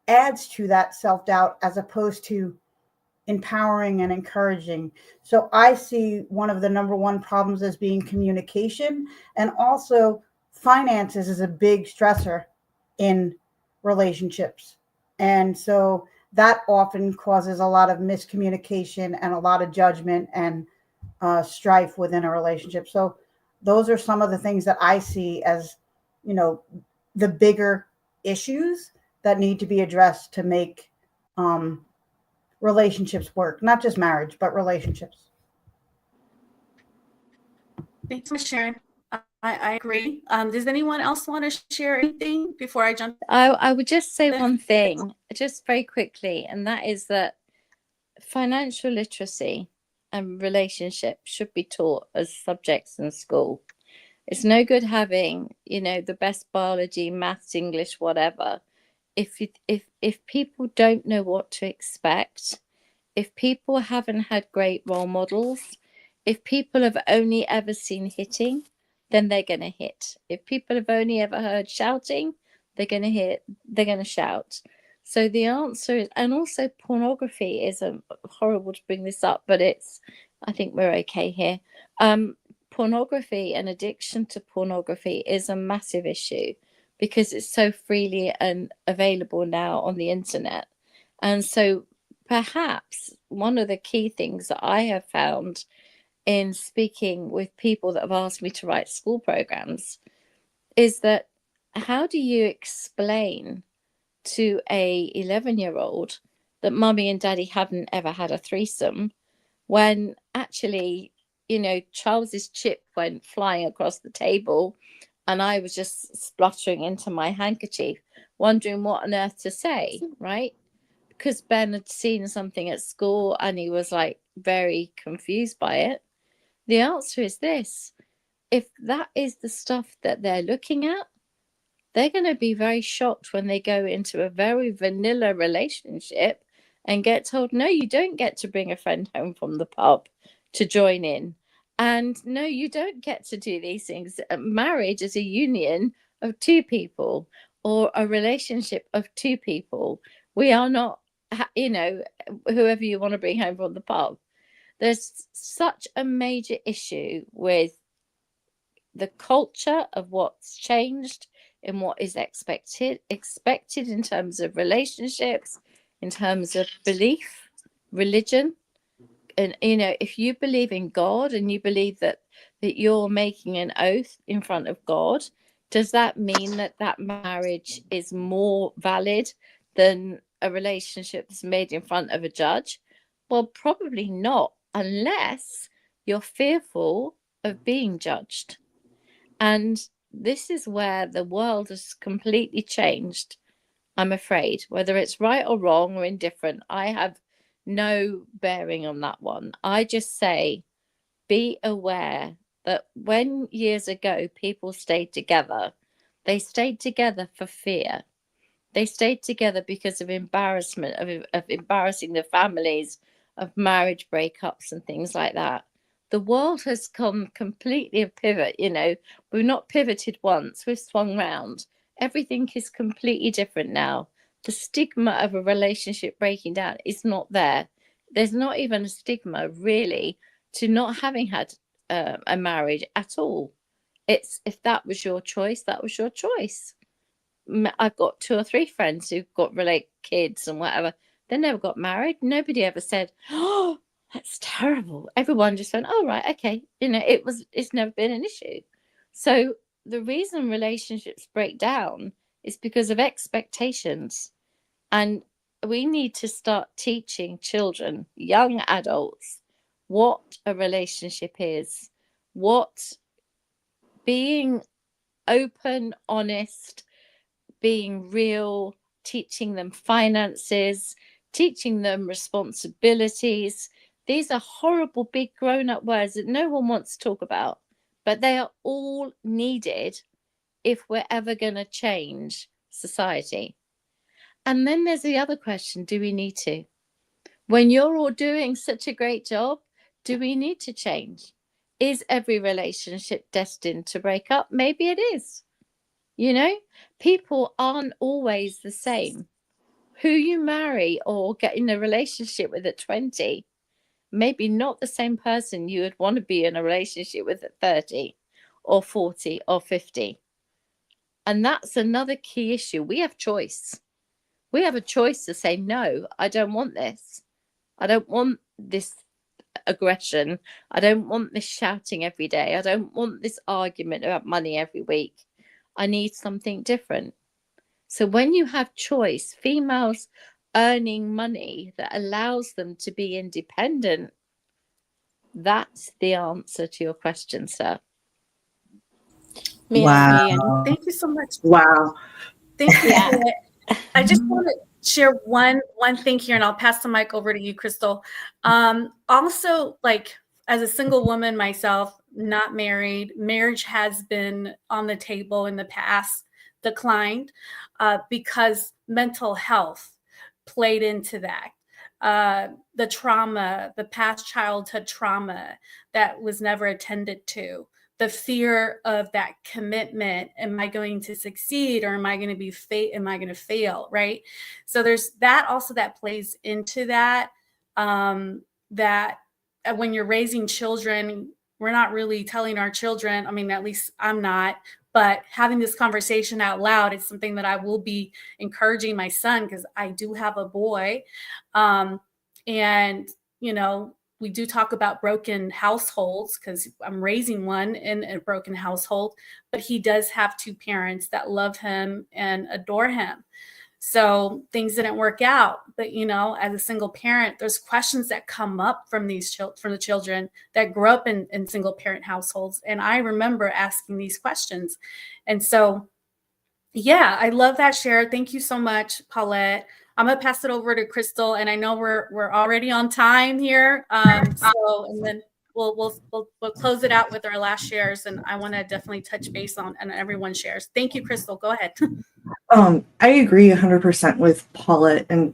adds to that self-doubt as opposed to empowering and encouraging. So I see one of the number one problems as being communication, and also finances is a big stressor in relationships. And so that often causes a lot of miscommunication and a lot of judgment and strife within a relationship. So those are some of the things that I see as, the bigger issues that need to be addressed to make relationships work, not just marriage, but relationships. Thanks for sharing. I agree. Does anyone else want to share anything before I jump? I would just say one thing, just very quickly, and that is that financial literacy and relationship should be taught as subjects in school. It's no good having, the best biology, maths, English, whatever. If people don't know what to expect, if people haven't had great role models, if people have only ever seen hitting, then they're going to hit. If people have only ever heard shouting, they're going to hit, they're going to shout. So the answer is, and also pornography is horrible to bring this up, but I think we're okay here. Pornography and addiction to pornography is a massive issue because it's so freely and available now on the internet. And so perhaps one of the key things that I have found in speaking with people that have asked me to write school programs is that how do you explain to a 11-year-old that mummy and daddy haven't ever had a threesome when actually, you know, Charles's chip went flying across the table and I was just spluttering into my handkerchief, wondering what on earth to say, right? Because Ben had seen something at school and he was like very confused by it. The answer is this: if that is the stuff that they're looking at, they're going to be very shocked when they go into a very vanilla relationship and get told, no, you don't get to bring a friend home from the pub to join in. And no, you don't get to do these things. Marriage is a union of two people or a relationship of two people. We are not, you know, whoever you want to bring home from the pub. There's such a major issue with the culture of what's changed and what is expected in terms of relationships, in terms of belief, religion. And you know, if you believe in God and you believe that you're making an oath in front of God, does that mean that that marriage is more valid than a relationship that's made in front of a judge? Well, probably not, unless you're fearful of being judged. And this is where the world has completely changed, I'm afraid. Whether it's right or wrong or indifferent, I have no bearing on that one. I just say, be aware that when years ago people stayed together, they stayed together for fear. They stayed together because of embarrassment, of embarrassing the families, of marriage breakups and things like that. The world has come completely a pivot, you know. We've not pivoted once, we've swung round. Everything is completely different now. The stigma of a relationship breaking down is not there. There's not even a stigma, really, to not having had a marriage at all. It's, if that was your choice, that was your choice. I've got 2 or 3 friends who've got kids and whatever. They never got married. Nobody ever said, "Oh, that's terrible." Everyone just went, "Oh, right, okay." You know, it's never been an issue. So the reason relationships break down is because of expectations, and we need to start teaching children, young adults, what a relationship is, what being open, honest, being real, teaching them finances, teaching them responsibilities. These are horrible, big grown up words that no one wants to talk about, but they are all needed if we're ever going to change society. And then there's the other question: do we need to? When you're all doing such a great job, do we need to change? Is every relationship destined to break up? Maybe it is. You know, people aren't always the same. Who you marry or get in a relationship with at 20, maybe not the same person you would want to be in a relationship with at 30 or 40 or 50. And that's another key issue. We have choice. We have a choice to say, no, I don't want this. I don't want this aggression. I don't want this shouting every day. I don't want this argument about money every week. I need something different. So when you have choice, females earning money that allows them to be independent, that's the answer to your question, sir. Wow. Thank you so much. Wow. Thank you. Yeah. I just want to share one thing here, and I'll pass the mic over to you, Crystal. Also, like, as a single woman myself, not married, marriage has been on the table in the past, declined, because mental health played into that. The trauma, the past childhood trauma that was never attended to, the fear of that commitment. Am I going to succeed, or am I going to am I going to fail? Right. So there's that also that plays into that, that when you're raising children, we're not really telling our children, I mean, at least I'm not, but having this conversation out loud is something that I will be encouraging my son, because I do have a boy. And, you know, we do talk about broken households because I'm raising one in a broken household, but he does have two parents that love him and adore him. So things didn't work out, but as a single parent, there's questions that come up from from the children that grew up in single parent households, and I remember asking these questions. And so, yeah, I love that share. Thank you so much, Paulette. I'm gonna pass it over to Crystal, and I know we're already on time here. So, and then we'll close it out with our last shares, and I want to definitely touch base on everyone's shares. Thank you, Crystal. Go ahead. I agree 100% with Paulette, and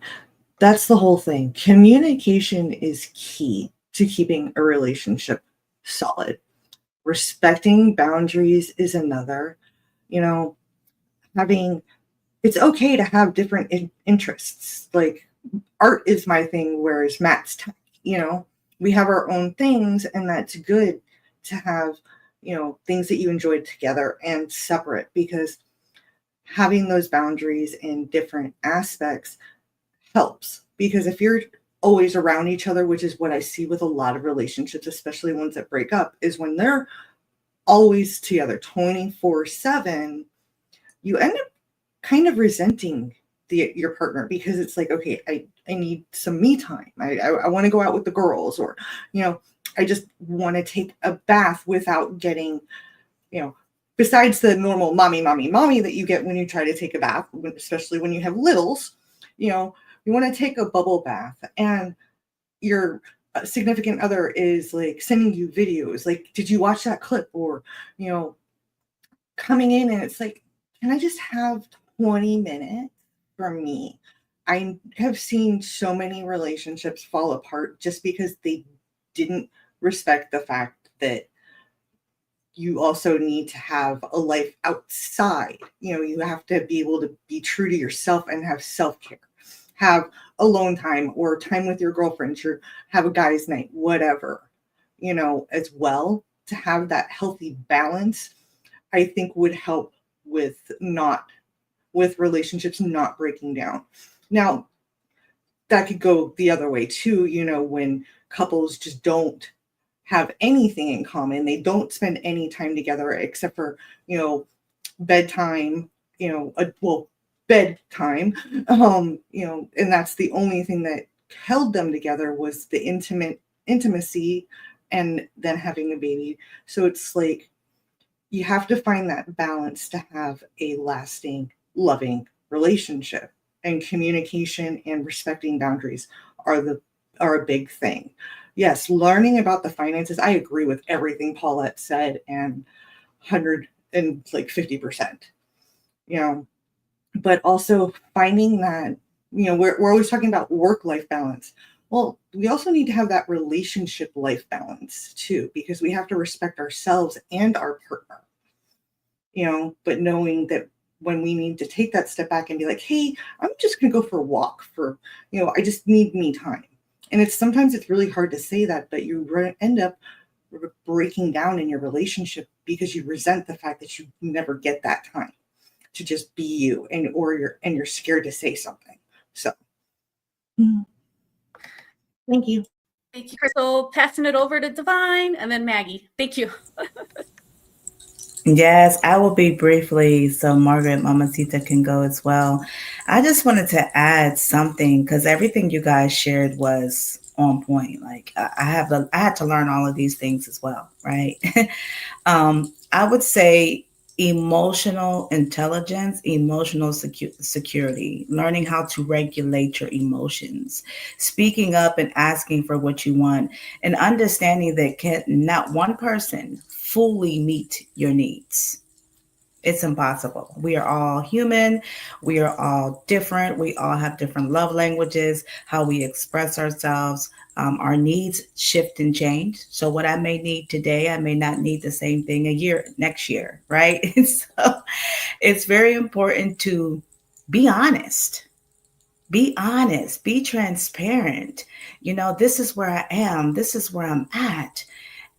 that's the whole thing. Communication is key to keeping a relationship solid. Respecting boundaries is another. It's okay to have different interests. Like art is my thing, whereas Matt's tech. We have our own things, and that's good to have, things that you enjoy together and separate, because having those boundaries in different aspects helps. Because if you're always around each other, which is what I see with a lot of relationships, especially ones that break up, is when they're always together 24/7, you end up kind of resenting your partner, because it's like, okay, I need some me time. I want to go out with the girls, or, I just want to take a bath without getting, besides the normal mommy that you get when you try to take a bath, especially when you have littles, you want to take a bubble bath, and your significant other is like sending you videos like, did you watch that clip? Or, coming in, and it's like, can I just have 20 minutes for me? I have seen so many relationships fall apart just because they didn't respect the fact that you also need to have a life outside. You have to be able to be true to yourself and have self-care, have alone time or time with your girlfriends, or have a guy's night, whatever, as well. To have that healthy balance, I think would help with relationships not breaking down. Now, that could go the other way too, when couples just don't have anything in common. They don't spend any time together except for, bedtime, bedtime, and that's the only thing that held them together, was the intimacy and then having a baby. So it's like, you have to find that balance to have a lasting, loving relationship, and communication and respecting boundaries are a big thing. Yes, learning about the finances. I agree with everything Paulette said, and 150%, but also finding that, we're always talking about work-life balance. Well, we also need to have that relationship life balance too, because we have to respect ourselves and our partner, but knowing that when we need to take that step back and be like, hey, I'm just going to go for a walk for, I just need me time. And sometimes it's really hard to say that, but you end up breaking down in your relationship because you resent the fact that you never get that time to just be you, and you're scared to say something. So thank you. Thank you, Crystal. Passing it over to Divine, and then Maggie. Thank you. Yes, I will be briefly so Margaret Mamacita can go as well. I just wanted to add something, because everything you guys shared was on point. Like I had to learn all of these things as well, right? I would say emotional intelligence, emotional security, learning how to regulate your emotions, speaking up and asking for what you want, and understanding that not one person fully meet your needs. It's impossible. We are all human. We are all different. We all have different love languages, how we express ourselves. Our needs shift and change. So what I may need today, I may not need the same thing next year, right? And so it's very important to be honest. Be honest, be transparent. This is where I am. This is where I'm at.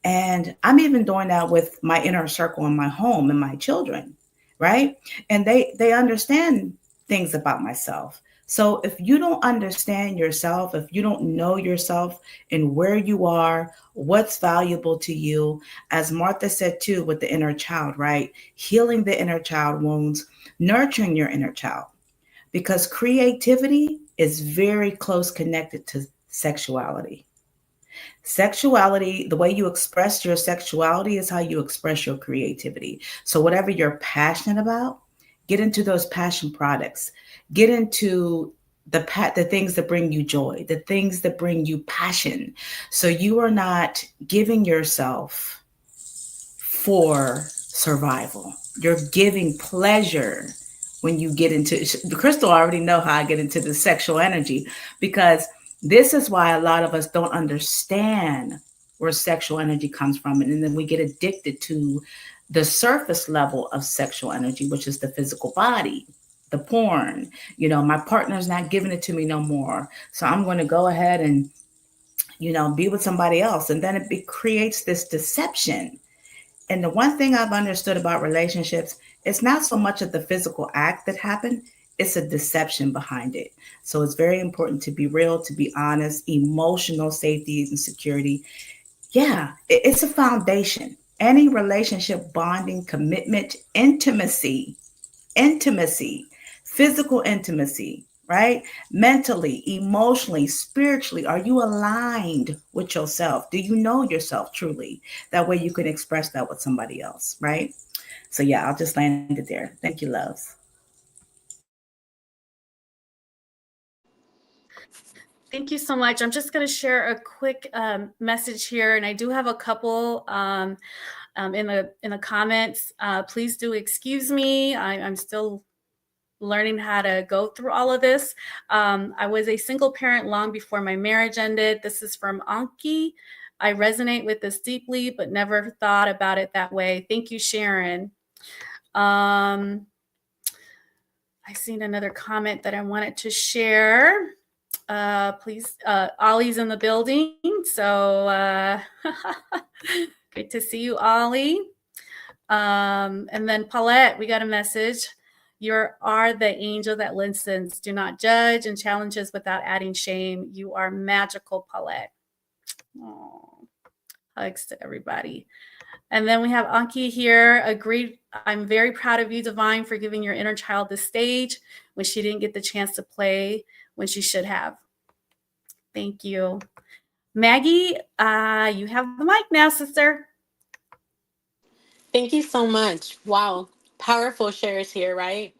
And I'm even doing that with my inner circle in my home and my children, right? And they understand things about myself. So if you don't understand yourself, if you don't know yourself and where you are, what's valuable to you, as Martha said too, with the inner child, right? Healing the inner child wounds, nurturing your inner child, because creativity is very close connected to sexuality. Sexuality, the way you express your sexuality is how you express your creativity. So whatever you're passionate about, get into those passion products. Get into the things that bring you joy, the things that bring you passion. So you are not giving yourself for survival. You're giving pleasure when you get into Crystal already know how I get into the sexual energy, because this is why a lot of us don't understand where sexual energy comes from. And then we get addicted to the surface level of sexual energy, which is the physical body, the porn. My partner's not giving it to me no more, so I'm going to go ahead and be with somebody else. And then it creates this deception. And the one thing I've understood about relationships, it's not so much of the physical act that happened, it's a deception behind it. So it's very important to be real, to be honest, emotional safety and security. Yeah, it's a foundation. Any relationship, bonding, commitment, intimacy, physical intimacy, right? Mentally, emotionally, spiritually, are you aligned with yourself? Do you know yourself truly? That way you can express that with somebody else, right? So yeah, I'll just land it there. Thank you, loves. Thank you so much. I'm just going to share a quick message here, and I do have a couple in the comments. Please do excuse me. I'm still learning how to go through all of this. I was a single parent long before my marriage ended. This is from Anki. I resonate with this deeply, but never thought about it that way. Thank you, Sharon. I seen another comment that I wanted to share. Please, Ollie's in the building. So great to see you, Ollie. And then Paulette, we got a message. You are the angel that listens. Do not judge and challenges without adding shame. You are magical, Paulette. Oh, hugs to everybody. And then we have Anki here. Agreed. I'm very proud of you, Divine, for giving your inner child the stage when she didn't get the chance to play when she should have. Thank you. Maggie, you have the mic now, sister. Thank you so much. Wow. Powerful shares here, right?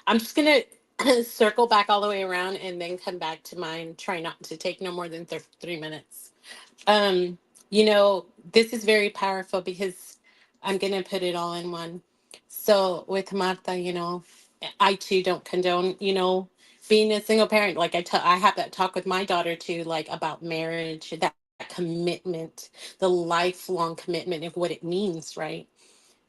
I'm just going to circle back all the way around and then come back to mine. Try not to take no more than 3 minutes. Um, this is very powerful because I'm going to put it all in one. So with Martha, I too don't condone, being a single parent. Like I have that talk with my daughter too, like about marriage, that commitment, the lifelong commitment of what it means, right?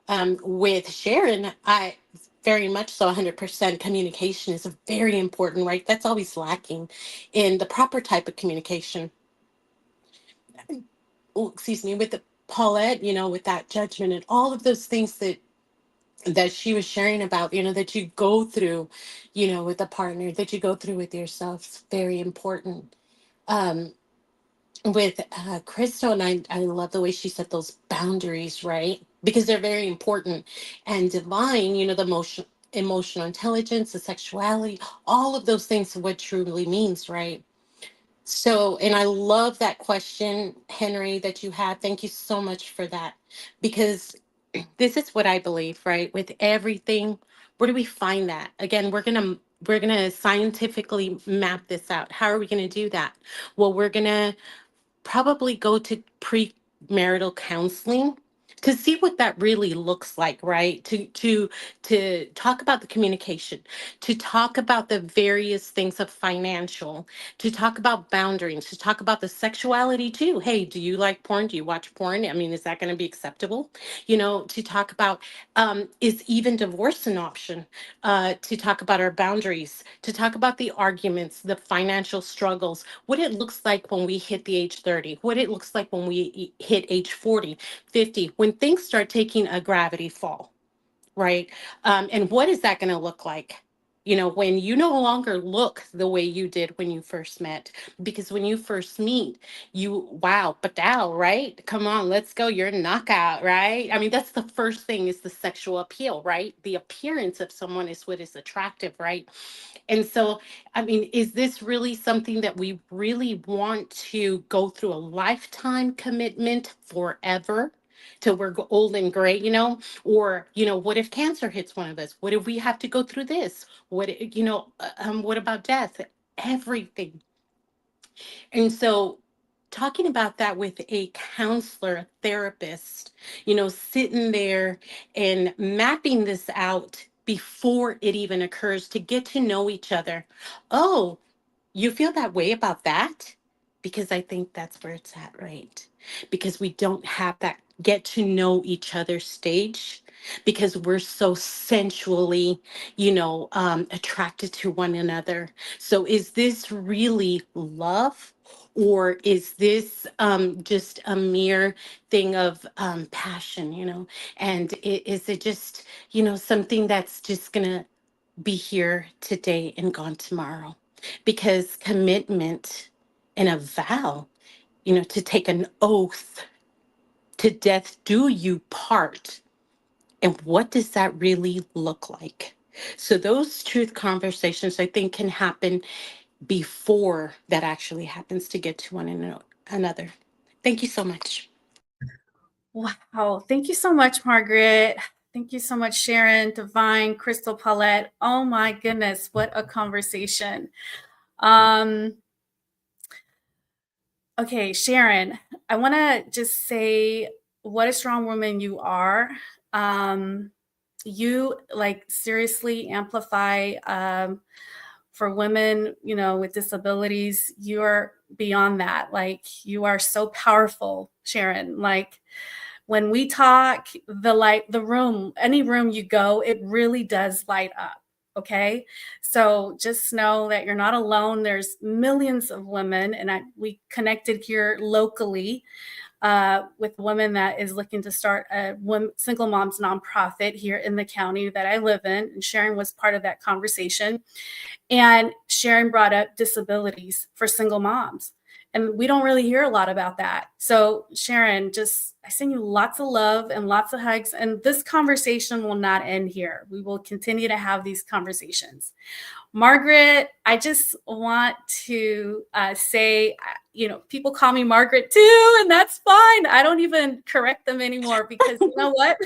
With Sharon, I very much so 100% communication is very important, right? That's always lacking in the proper type of communication. Oh, excuse me, with the Paulette, with that judgment and all of those things that she was sharing about, that you go through, with a partner, that you go through with yourself, very important. Um, with Crystal, and I love the way she set those boundaries, right? Because they're very important. And Divine, the emotional intelligence, the sexuality, all of those things, what truly means, right? So, and I love that question, Henry, that you had. Thank you so much for that. Because this is what I believe, right? With everything, where do we find that? Again, we're gonna scientifically map this out. How are we gonna do that? Well, we're gonna probably go to premarital counseling to see what that really looks like, right? To talk about the communication, to talk about the various things of financial, to talk about boundaries, to talk about the sexuality too. Hey, do you like porn? Do you watch porn? I mean, is that going to be acceptable? To talk about, is even divorce an option? To talk about our boundaries, to talk about the arguments, the financial struggles, what it looks like when we hit the age 30, what it looks like when we hit age 40, 50, when things start taking a gravity fall, right? And what is that going to look like? when you no longer look the way you did when you first met. Because when you first meet, wow, patal, right? Come on, let's go. You're a knockout, right? I mean, that's the first thing, is the sexual appeal, right? The appearance of someone is what is attractive, right? And so, I mean, is this really something that we really want to go through a lifetime commitment forever? Till we're old and gray, or what if cancer hits one of us? What if we have to go through this? What about death? Everything. And so, talking about that with a counselor, a therapist, sitting there and mapping this out before it even occurs, to get to know each other. Oh, you feel that way about that? Because I think that's where it's at, right? Because we don't have that get to know each other stage, because we're so sensually, attracted to one another. So is this really love? Or is this just a mere thing of passion, And is it just, something that's just going to be here today and gone tomorrow? Because commitment and a vow, to take an oath to death do you part. And what does that really look like? So those truth conversations, I think, can happen before that actually happens, to get to one another. Thank you so much. Wow. Thank you so much, Margaret. Thank you so much, Sharon, Divine, Crystal, Paulette. Oh my goodness, what a conversation. Okay, Sharon, I want to just say what a strong woman you are. You seriously amplify for women, with disabilities. You're beyond that. You are so powerful, Sharon. When we talk, the room, any room you go, it really does light up. Okay. So just know that you're not alone. There's millions of women, and we connected here locally with a woman that is looking to start a single moms nonprofit here in the county that I live in. And Sharon was part of that conversation. And Sharon brought up disabilities for single moms. And we don't really hear a lot about that. So Sharon, I send you lots of love and lots of hugs. And this conversation will not end here. We will continue to have these conversations. Margaret, I just want to say, people call me Margaret too, and that's fine. I don't even correct them anymore, because you know what?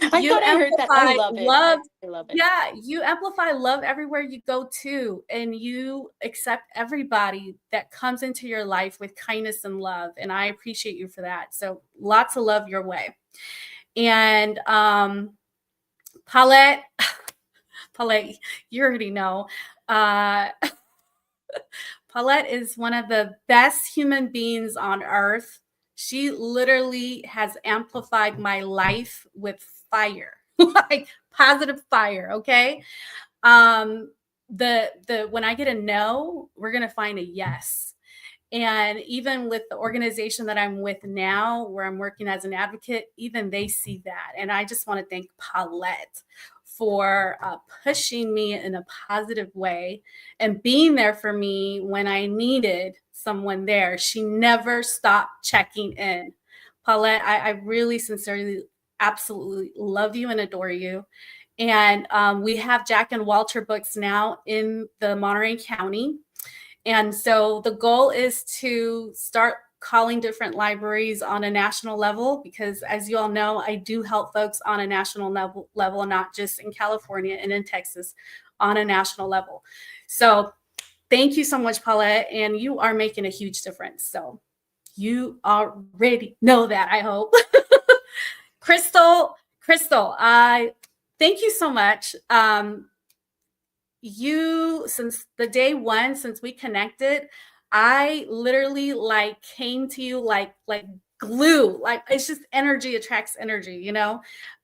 I thought I heard that. I love it. Love. I love it. Yeah, you amplify love everywhere you go too, and you accept everybody that comes into your life with kindness and love, and I appreciate you for that. So lots of love your way. And Paulette, you already know. Paulette is one of the best human beings on earth. She literally has amplified my life with fire, like positive fire. Okay. When I get a no, we're going to find a yes. And even with the organization that I'm with now, where I'm working as an advocate, even they see that. And I just want to thank Paulette for pushing me in a positive way and being there for me when I needed someone there. She never stopped checking in. Paulette, I really sincerely, absolutely love you and adore you. And we have Jack and Walter books now in the Monterey County. And so the goal is to start calling different libraries on a national level, because as you all know, I do help folks on a national level, not just in California and in Texas, on a national level. So thank you so much, Paulette, and you are making a huge difference. So you already know that, I hope. Crystal, thank you so much. Since the day one, since we connected, I literally came to you like glue. It's just energy attracts energy,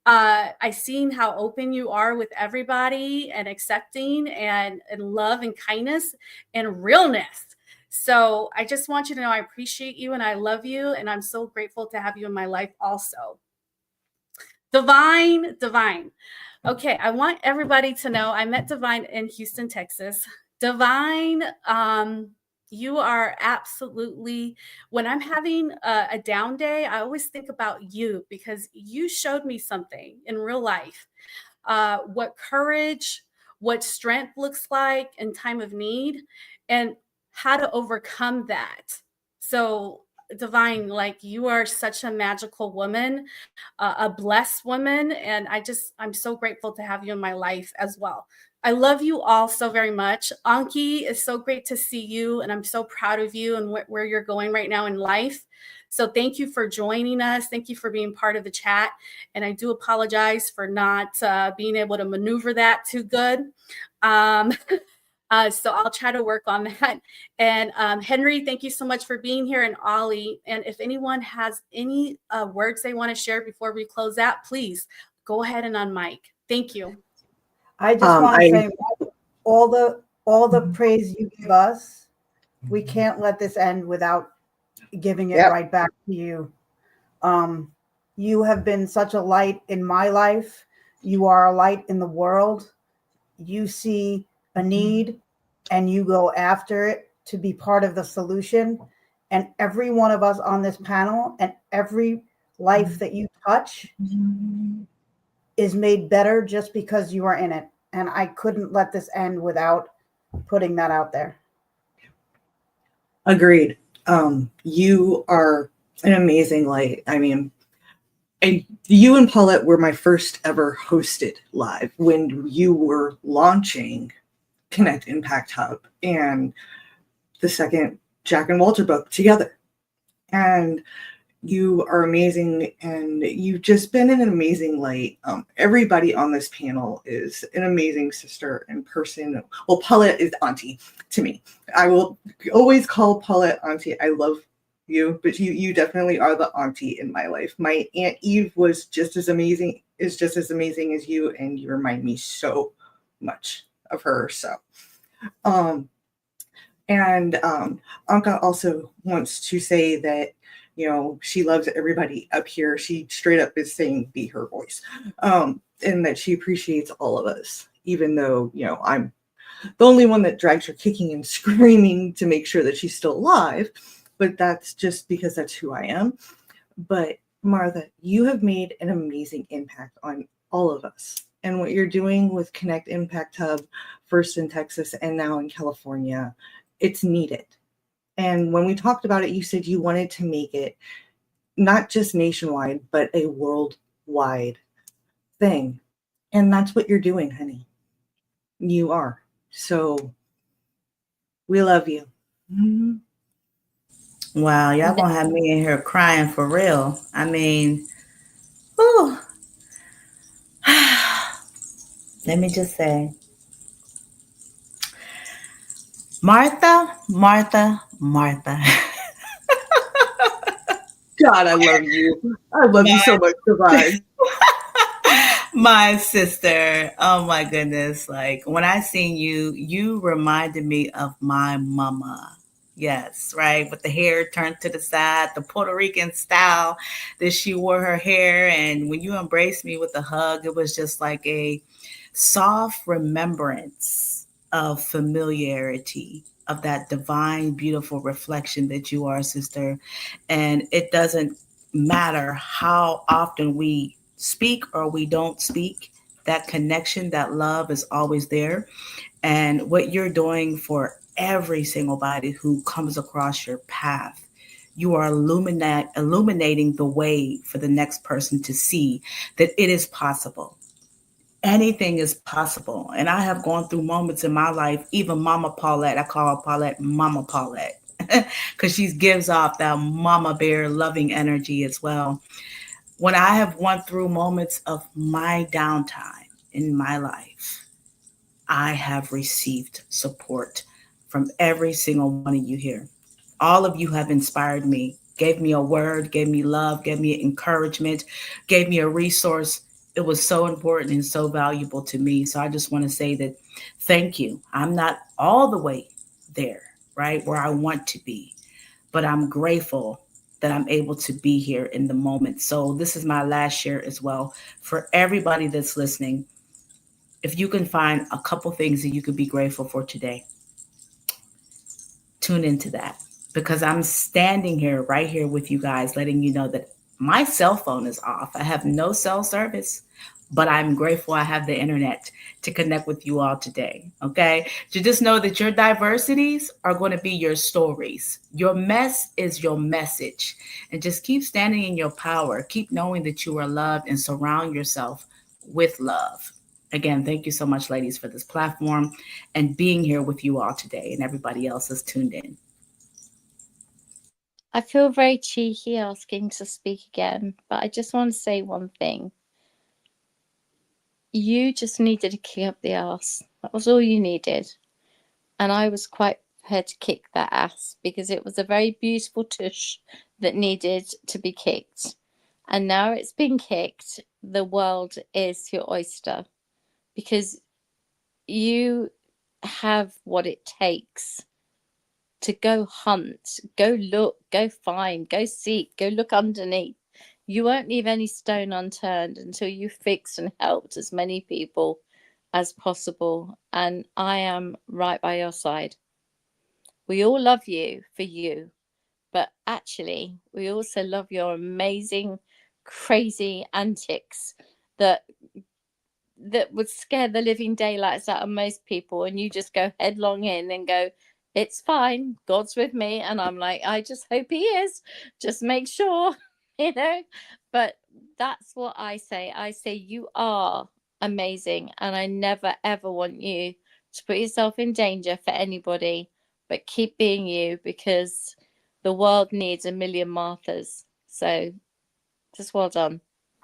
I seen how open you are with everybody, and accepting, and love and kindness and realness. So I just want you to know I appreciate you and I love you, and I'm so grateful to have you in my life also. Divine. Okay, I want everybody to know I met Divine in Houston, Texas. Divine, you are absolutely, when I'm having a down day, I always think about you because you showed me something in real life. What courage, what strength looks like in time of need, and how to overcome that. So, Divine, like you are such a magical woman, a blessed woman, and I'm so grateful to have you in my life as well. I love you all so very much. Anki, it's so great to see you, and I'm so proud of you and where you're going right now in life. So thank you for joining us. Thank you for being part of the chat. And I do apologize for not being able to maneuver that too good. Um, so I'll try to work on that. And Henry, thank you so much for being here, and Ollie. And if anyone has any words they want to share before we close out, please go ahead and unmic. Thank you. I just want to say all the praise you give us, we can't let this end without giving it right back to you. You have been such a light in my life. You are a light in the world. You see a need and you go after it to be part of the solution. And every one of us on this panel and every life that you touch is made better just because you are in it. And I couldn't let this end without putting that out there. Agreed. You are an amazing light. I mean, and you and Paulette were my first ever hosted live when you were launching Connect Impact Hub and the second Jack and Walter book together. And you are amazing, and you've just been an amazing light. Everybody on this panel is an amazing sister and person. Well, Paulette is auntie to me. I will always call Paulette auntie. I love you, but you definitely are the auntie in my life. My Aunt Eve was just as amazing as you, and you remind me so much of her. So Anka also wants to say that, you know, she loves everybody up here. She straight up is saying be her voice, and that she appreciates all of us, even though, you know, I'm the only one that drags her kicking and screaming to make sure that she's still alive. But that's just because that's who I am. But Martha, you have made an amazing impact on all of us. And what you're doing with Connect Impact Hub, first in Texas and now in California, it's needed. And when we talked about it, you said you wanted to make it not just nationwide, but a worldwide thing. And that's what you're doing, honey. You are. So we love you. Mm-hmm. Wow, y'all gonna have me in here crying for real. I mean, whew. Let me just say, Martha, Martha, Martha. God, I love you. I love you so much, Divine. My sister, oh my goodness. Like when I seen you, you reminded me of my mama. Yes, right. With the hair turned to the side, the Puerto Rican style that she wore her hair. And when you embraced me with a hug, it was just like a soft remembrance of familiarity, of that divine, beautiful reflection that you are, sister. And it doesn't matter how often we speak or we don't speak, that connection, that love is always there. And what you're doing for every single body who comes across your path, you are illuminating the way for the next person to see that it is possible. Anything is possible. And I have gone through moments in my life, even Mama Paulette, I call Paulette Mama Paulette, because she gives off that mama bear loving energy as well. When I have went through moments of my downtime in my life, I have received support from every single one of you here. All of you have inspired me, gave me a word, gave me love, gave me encouragement, gave me a resource. It was so important and so valuable to me. So I just want to say that thank you. I'm not all the way there, right, where I want to be, but I'm grateful that I'm able to be here in the moment. So this is my last share as well. For everybody that's listening, if you can find a couple things that you could be grateful for today, tune into that, because I'm standing here right here with you guys, letting you know that my cell phone is off. I have no cell service, but I'm grateful I have the internet to connect with you all today. Okay. To just know that your diversities are going to be your stories. Your mess is your message. And just keep standing in your power. Keep knowing that you are loved and surround yourself with love. Again, thank you so much, ladies, for this platform and being here with you all today, and everybody else is tuned in. I feel very cheeky asking to speak again, but I just want to say one thing. You just needed a kick up the ass. That was all you needed. And I was quite prepared to kick that ass because it was a very beautiful tush that needed to be kicked. And now it's been kicked. The world is your oyster because you have what it takes to go hunt, go look, go find, go seek, go look underneath. You won't leave any stone unturned until you fixed and helped as many people as possible. And I am right by your side. We all love you for you, but actually, we also love your amazing, crazy antics that would scare the living daylights out of most people, and you just go headlong in and go, it's fine, God's with me. And I'm like, I just hope he is, just make sure. But that's what I say. I say you are amazing, and I never ever want you to put yourself in danger for anybody, but keep being you, because the world needs a million Marthas. So just well done.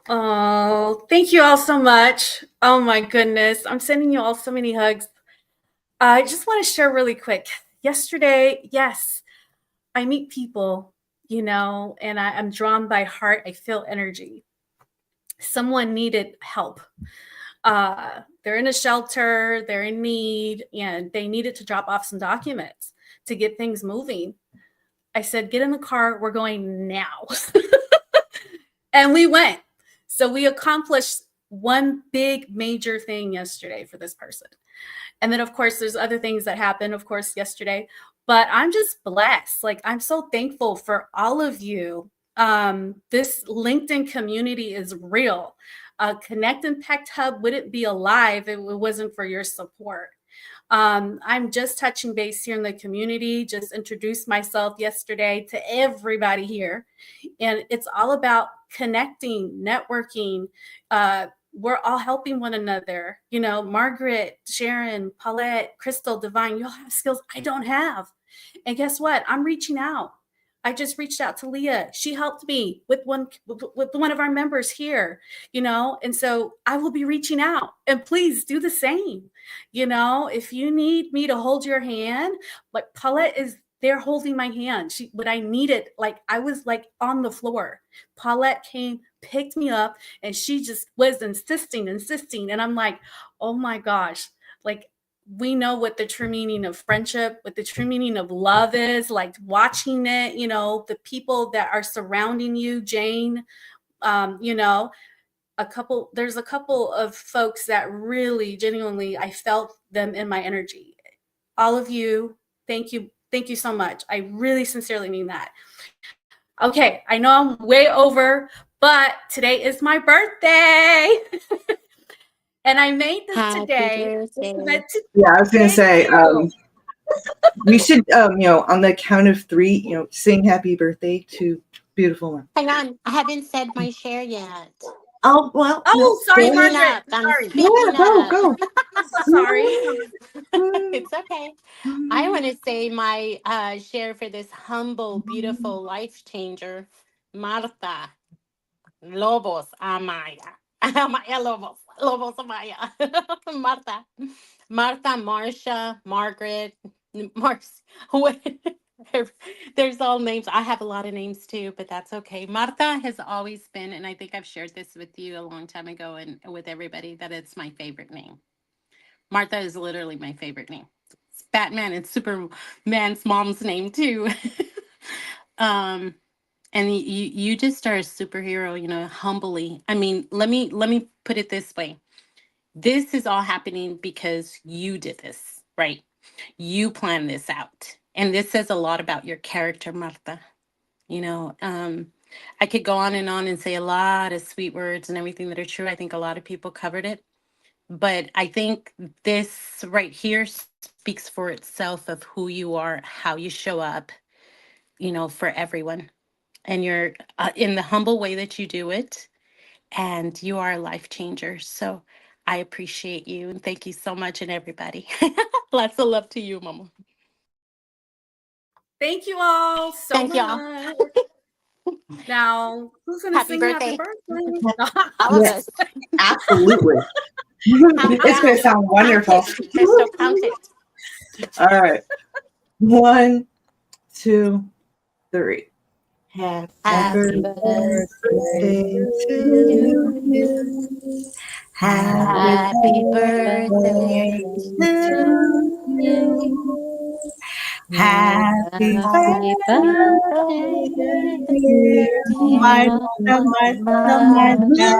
Oh, thank you all so much. Oh my goodness. I'm sending you all so many hugs. I just want to share really quick. Yesterday, yes, I meet people, and I'm drawn by heart. I feel energy. Someone needed help. They're in a shelter, they're in need, and they needed to drop off some documents to get things moving. I said, get in the car, we're going now. And we went. So we accomplished one big major thing yesterday for this person. And then, of course, there's other things that happened, of course, yesterday. But I'm just blessed. Like, I'm so thankful for all of you. This LinkedIn community is real. Connect Impact Hub wouldn't be alive if it wasn't for your support. I'm just touching base here in the community, just introduced myself yesterday to everybody here. And it's all about connecting, networking. We're all helping one another. Margaret, Sharon, Paulette, Crystal, Divine, you all have skills I don't have. And guess what? I'm reaching out. I just reached out to Leah. She helped me with one of our members here, and so I will be reaching out, and please do the same. If you need me to hold your hand, like Paulette is there holding my hand. When I needed, like I was like on the floor. Paulette came, picked me up, and she just was insisting. And I'm like, oh my gosh, like we know what the true meaning of friendship, what the true meaning of love is, like watching it, the people that are surrounding you, Jane, there's a couple of folks that really genuinely, I felt them in my energy. All of you, thank you. Thank you so much. I really sincerely mean that. Okay, I know I'm way over, but today is my birthday. And I made this Happy today. birthday. Yeah, I was going to say, we should, on the count of three, sing happy birthday to beautiful one. Hang on, I haven't said my share yet. Oh, well. Oh, sorry, Speaking Margaret. up. I'm Sorry. speaking up. Go. I'm so sorry. It's okay. I want to say my share for this humble, beautiful life changer, Marta Lobos Amaya. Amaya Lobos. Lobos Amaya. Marta, Marcia, Margaret, Mars. There's all names. I have a lot of names too, but that's okay. Marta has always been, and I think I've shared this with you a long time ago and with everybody, that it's my favorite name. Martha is literally my favorite name. It's Batman and Superman's mom's name too. And you just are a superhero, humbly. I mean, let me put it this way. This is all happening because you did this, right? You planned this out. And this says a lot about your character, Marta. You know, I could go on and say a lot of sweet words and everything that are true. I think a lot of people covered it. But I think this right here speaks for itself of who you are, how you show up, you know, for everyone. And you're in the humble way that you do it. And you are a life changer. So I appreciate you. And thank you so much. And everybody, lots of love to you, Mama. Thank you all so Thank y'all. much. Now, who's going to Happy sing birthday. happy birthday? All of Yes. us. Absolutely. Count It's going down. to sound wonderful. Count it. Crystal, count it. All right. 1, 2, 3. Happy Happy birthday birthday to to you. you. Happy Happy birthday birthday to you. Happy Happy birthday, birthday, dear dear dear Martha, Martha, Martha. Martha.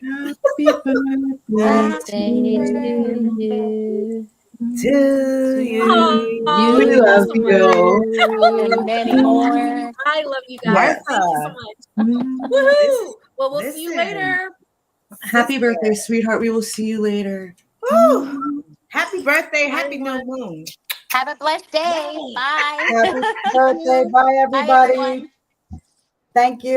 Happy birthday birthday Happy to birthday you. to to you. Oh, We thank you love so much. you. and many more. I love you guys. Yes. Thank you so Martha. much. Woohoo! Well, we'll see you Listen. later. Happy Sister. birthday, sweetheart. We will see you later. Woo. Happy birthday. Bye, Happy new everyone. moon. Have a blessed day. Yay. Bye. Happy birthday. Bye, Bye, everybody. everyone. Thank you.